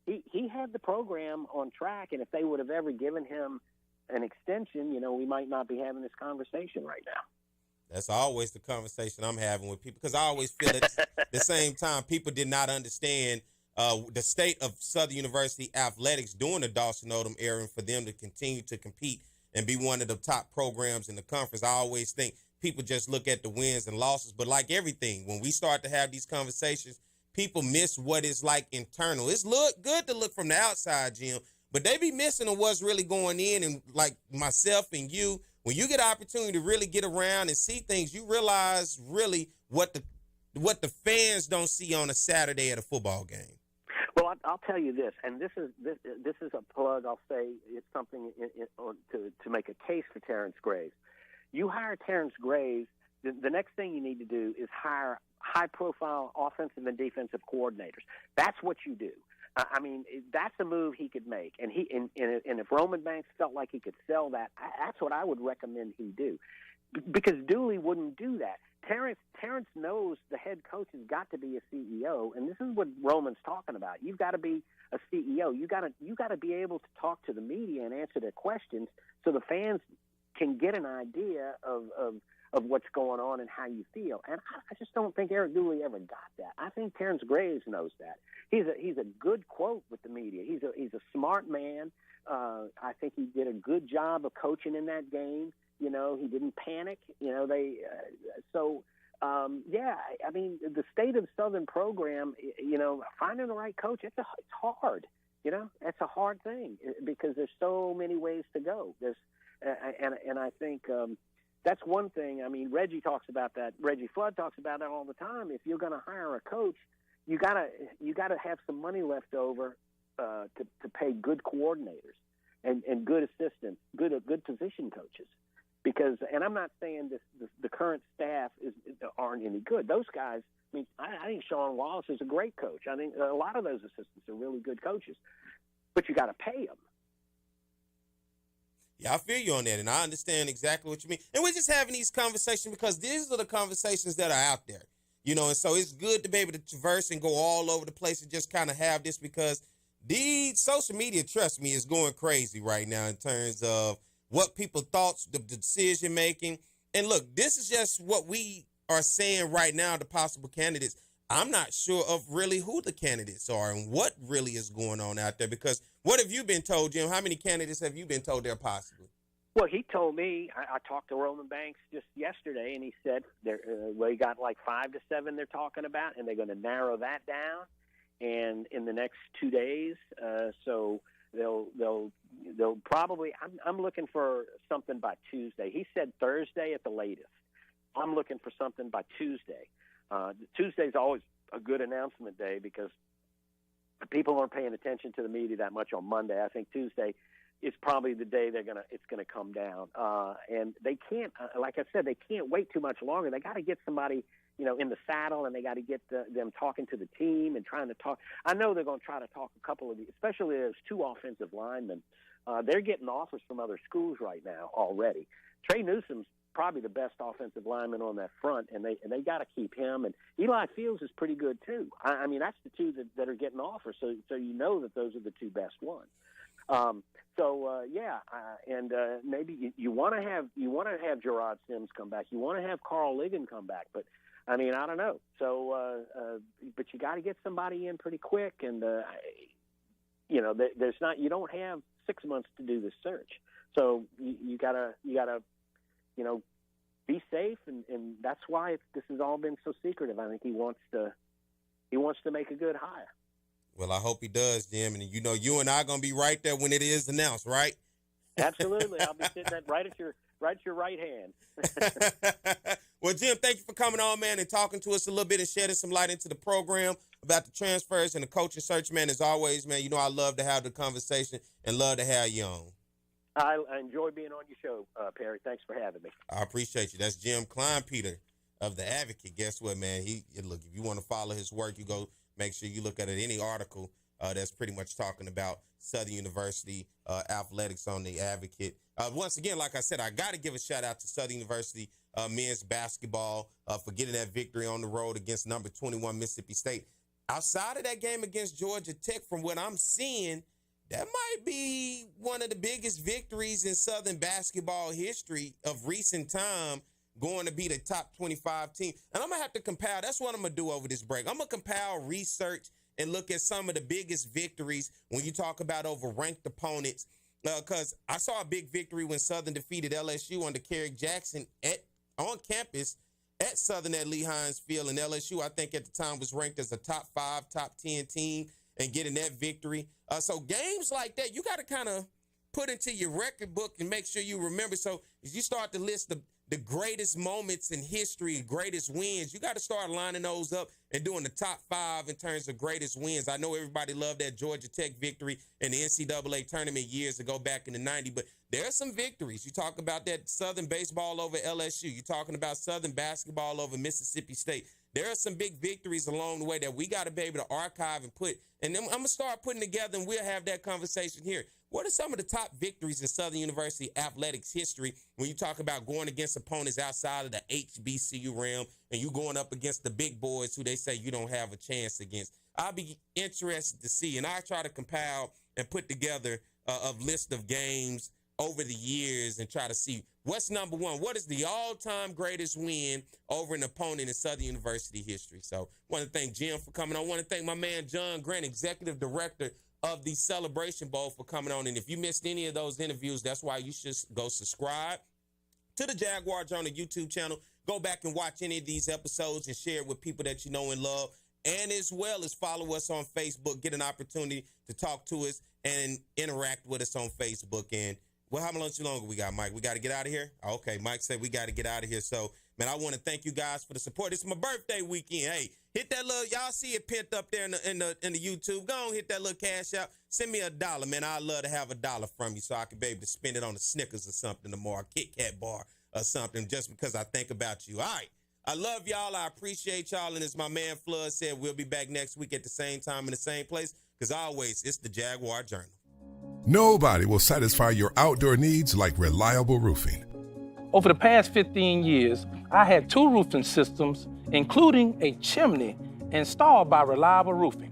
he had the program on track, and if they would have ever given him an extension, we might not be having this conversation right now. That's always the conversation I'm having with people, because I always feel at the same time people did not understand the state of Southern University athletics during the Dawson Odom era, and for them to continue to compete and be one of the top programs in the conference. I always think people just look at the wins and losses, but like everything, when we start to have these conversations, people miss what it's like internal. It's good to look from the outside, Jim, but they be missing on what's really going in. And like myself and you, when you get an opportunity to really get around and see things, you realize really what the fans don't see on a Saturday at a football game. Well, I'll tell you this, and this is a plug. I'll say it's something to make a case for Terrence Graves. You hire Terrence Graves, the next thing you need to do is hire high-profile offensive and defensive coordinators. That's what you do. I mean, that's a move he could make, and if Roman Banks felt like he could sell that, that's what I would recommend he do, because Dooley wouldn't do that. Terrence knows the head coach has got to be a CEO, and this is what Roman's talking about. You've got to be a CEO. You got to be able to talk to the media and answer their questions, so the fans can get an idea of of what's going on and how you feel. And I just don't think Eric Dooley ever got that. I think Terrence Graves knows that. He's a good quote with the media. He's a smart man. I think he did a good job of coaching in that game. You know, he didn't panic. You know, I mean, the state of the Southern program, you know, finding the right coach, it's hard. You know, that's a hard thing because there's so many ways to go. And I think that's one thing. I mean, Reggie talks about that. Reggie Flood talks about that all the time. If you're going to hire a coach, you gotta have some money left over to pay good coordinaters and good assistants, good position coaches. Because, and I'm not saying the current staff aren't any good. Those guys, I mean, I think Sean Wallace is a great coach. I think a lot of those assistants are really good coaches, but you got to pay them. Yeah, I feel you on that, and I understand exactly what you mean. And we're just having these conversations because these are the conversations that are out there, you know, and so it's good to be able to traverse and go all over the place and just kind of have this because the social media, trust me, is going crazy right now in terms of what people thought, the decision making. And look, this is just what we are saying right now to possible candidates. I'm not sure of really who the candidates are and what really is going on out there because what have you been told, Jim? How many candidates have you been told they're possible? Well, he told me, I talked to Roman Banks just yesterday, and he said they got like 5 to 7 they're talking about, and they're going to narrow that down and in the next 2 days. So they'll probably, I'm looking for something by Tuesday. He said Thursday at the latest. I'm looking for something by Tuesday. Tuesday's always a good announcement day because people aren't paying attention to the media that much on Monday. I think Tuesday is probably the day it's gonna come down. And they can't, like I said, they can't wait too much longer. They got to get somebody, you know, in the saddle, and they got to get them talking to the team and trying to talk. I know they're going to try to talk a couple of these, especially those 2 offensive linemen. They're getting offers from other schools right now already. Trey Newsom's probably the best offensive lineman on that front, and they got to keep him. And Eli Fields is pretty good too. I mean, that's the 2 that are getting offers. So you know that those are the 2 best ones. Maybe you want to have Gerard Sims come back. You want to have Carl Ligon come back, but I mean, I don't know. So, but you got to get somebody in pretty quick, and you know, you don't have 6 months to do this search. So you gotta, you know, be safe, and that's why this has all been so secretive. I think he wants to make a good hire. Well, I hope he does, Jim. And, you know, you and I are going to be right there when it is announced, right? Absolutely. I'll be sitting right at your right hand. Well, Jim, thank you for coming on, man, and talking to us a little bit and shedding some light into the program about the transfers and the coaching search, man. As always, man, you know I love to have the conversation and love to have you on. I enjoy being on your show, Perry. Thanks for having me. I appreciate you. That's Jim Kleinpeter of The Advocate. Guess what, man? Look, if you want to follow his work, you go make sure you look at any article that's pretty much talking about Southern University athletics on The Advocate. Once again, like I said, I got to give a shout out to Southern University men's basketball for getting that victory on the road against number 21 Mississippi State. Outside of that game against Georgia Tech, from what I'm seeing, that might be one of the biggest victories in Southern basketball history of recent time, going to be the top 25 team. And I'm going to have to compile. That's what I'm going to do over this break. I'm going to compile research and look at some of the biggest victories when you talk about over ranked opponents. Because I saw a big victory when Southern defeated LSU under Kerrick Jackson on campus at Southern at Lee Hines Field. And LSU, I think at the time, was ranked as a top 5, top 10 team and getting that victory. So games like that, you got to kind of put into your record book and make sure you remember. So as you start to list the greatest moments in history, greatest wins, you got to start lining those up and doing the top 5 in terms of greatest wins. I know everybody loved that Georgia Tech victory in the NCAA tournament years ago back in the 90s, but there are some victories. You talk about that Southern baseball over LSU. You're talking about Southern basketball over Mississippi State. There are some big victories along the way that we got to be able to archive and put. And then I'm going to start putting together, and we'll have that conversation here. What are some of the top victories in Southern University athletics history when you talk about going against opponents outside of the HBCU realm and you going up against the big boys who they say you don't have a chance against? I'll be interested to see, and I try to compile and put together a list of games over the years and try to see What's number one? What is the all-time greatest win over an opponent in Southern University history? So I want to thank Jim for coming on. I want to thank my man John Grant, Executive Director of the Celebration Bowl, for coming on. And if you missed any of those interviews, that's why you should go subscribe to the Jaguar Journal YouTube channel. Go back and watch any of these episodes and share it with people that you know and love. And as well as follow us on Facebook, get an opportunity to talk to us and interact with us on Facebook. And well, how much longer we got, Mike? We got to get out of here? Okay, Mike said we got to get out of here. So, man, I want to thank you guys for the support. It's my birthday weekend. Hey, hit that little, y'all see it pent up there in the YouTube. Go on, hit that little cash out. Send me $1, man. I'd love to have $1 from you so I can be able to spend it on a Snickers or something tomorrow, a Kit Kat bar or something, just because I think about you. All right. I love y'all. I appreciate y'all. And as my man Flood said, we'll be back next week at the same time in the same place. Because always, it's the Jaguar Journal. Nobody will satisfy your outdoor needs like reliable roofing. Over the past 15 years, I had 2 roofing systems, including a chimney, installed by Reliable Roofing.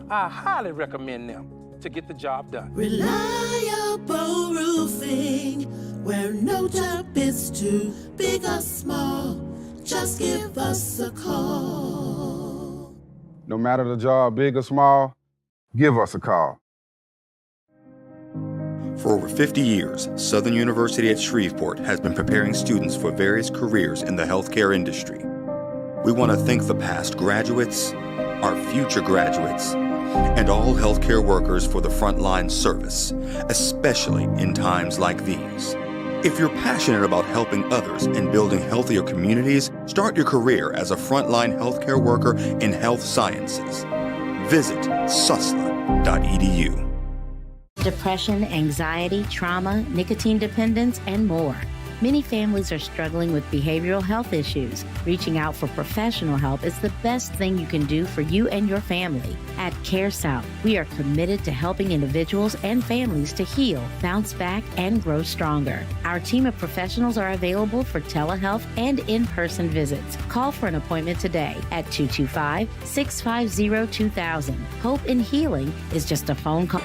I highly recommend them to get the job done. Reliable Roofing, where no job is too big or small. Just give us a call. No matter the job, big or small, give us a call. For over 50 years, Southern University at Shreveport has been preparing students for various careers in the healthcare industry. We want to thank the past graduates, our future graduates, and all healthcare workers for the frontline service, especially in times like these. If you're passionate about helping others and building healthier communities, start your career as a frontline healthcare worker in health sciences. Visit susla.edu. Depression, anxiety, trauma, nicotine dependence, and more. Many families are struggling with behavioral health issues. Reaching out for professional help is the best thing you can do for you and your family. At CareSouth, we are committed to helping individuals and families to heal, bounce back, and grow stronger. Our team of professionals are available for telehealth and in-person visits. Call for an appointment today at 225-650-2000. Hope in healing is just a phone call.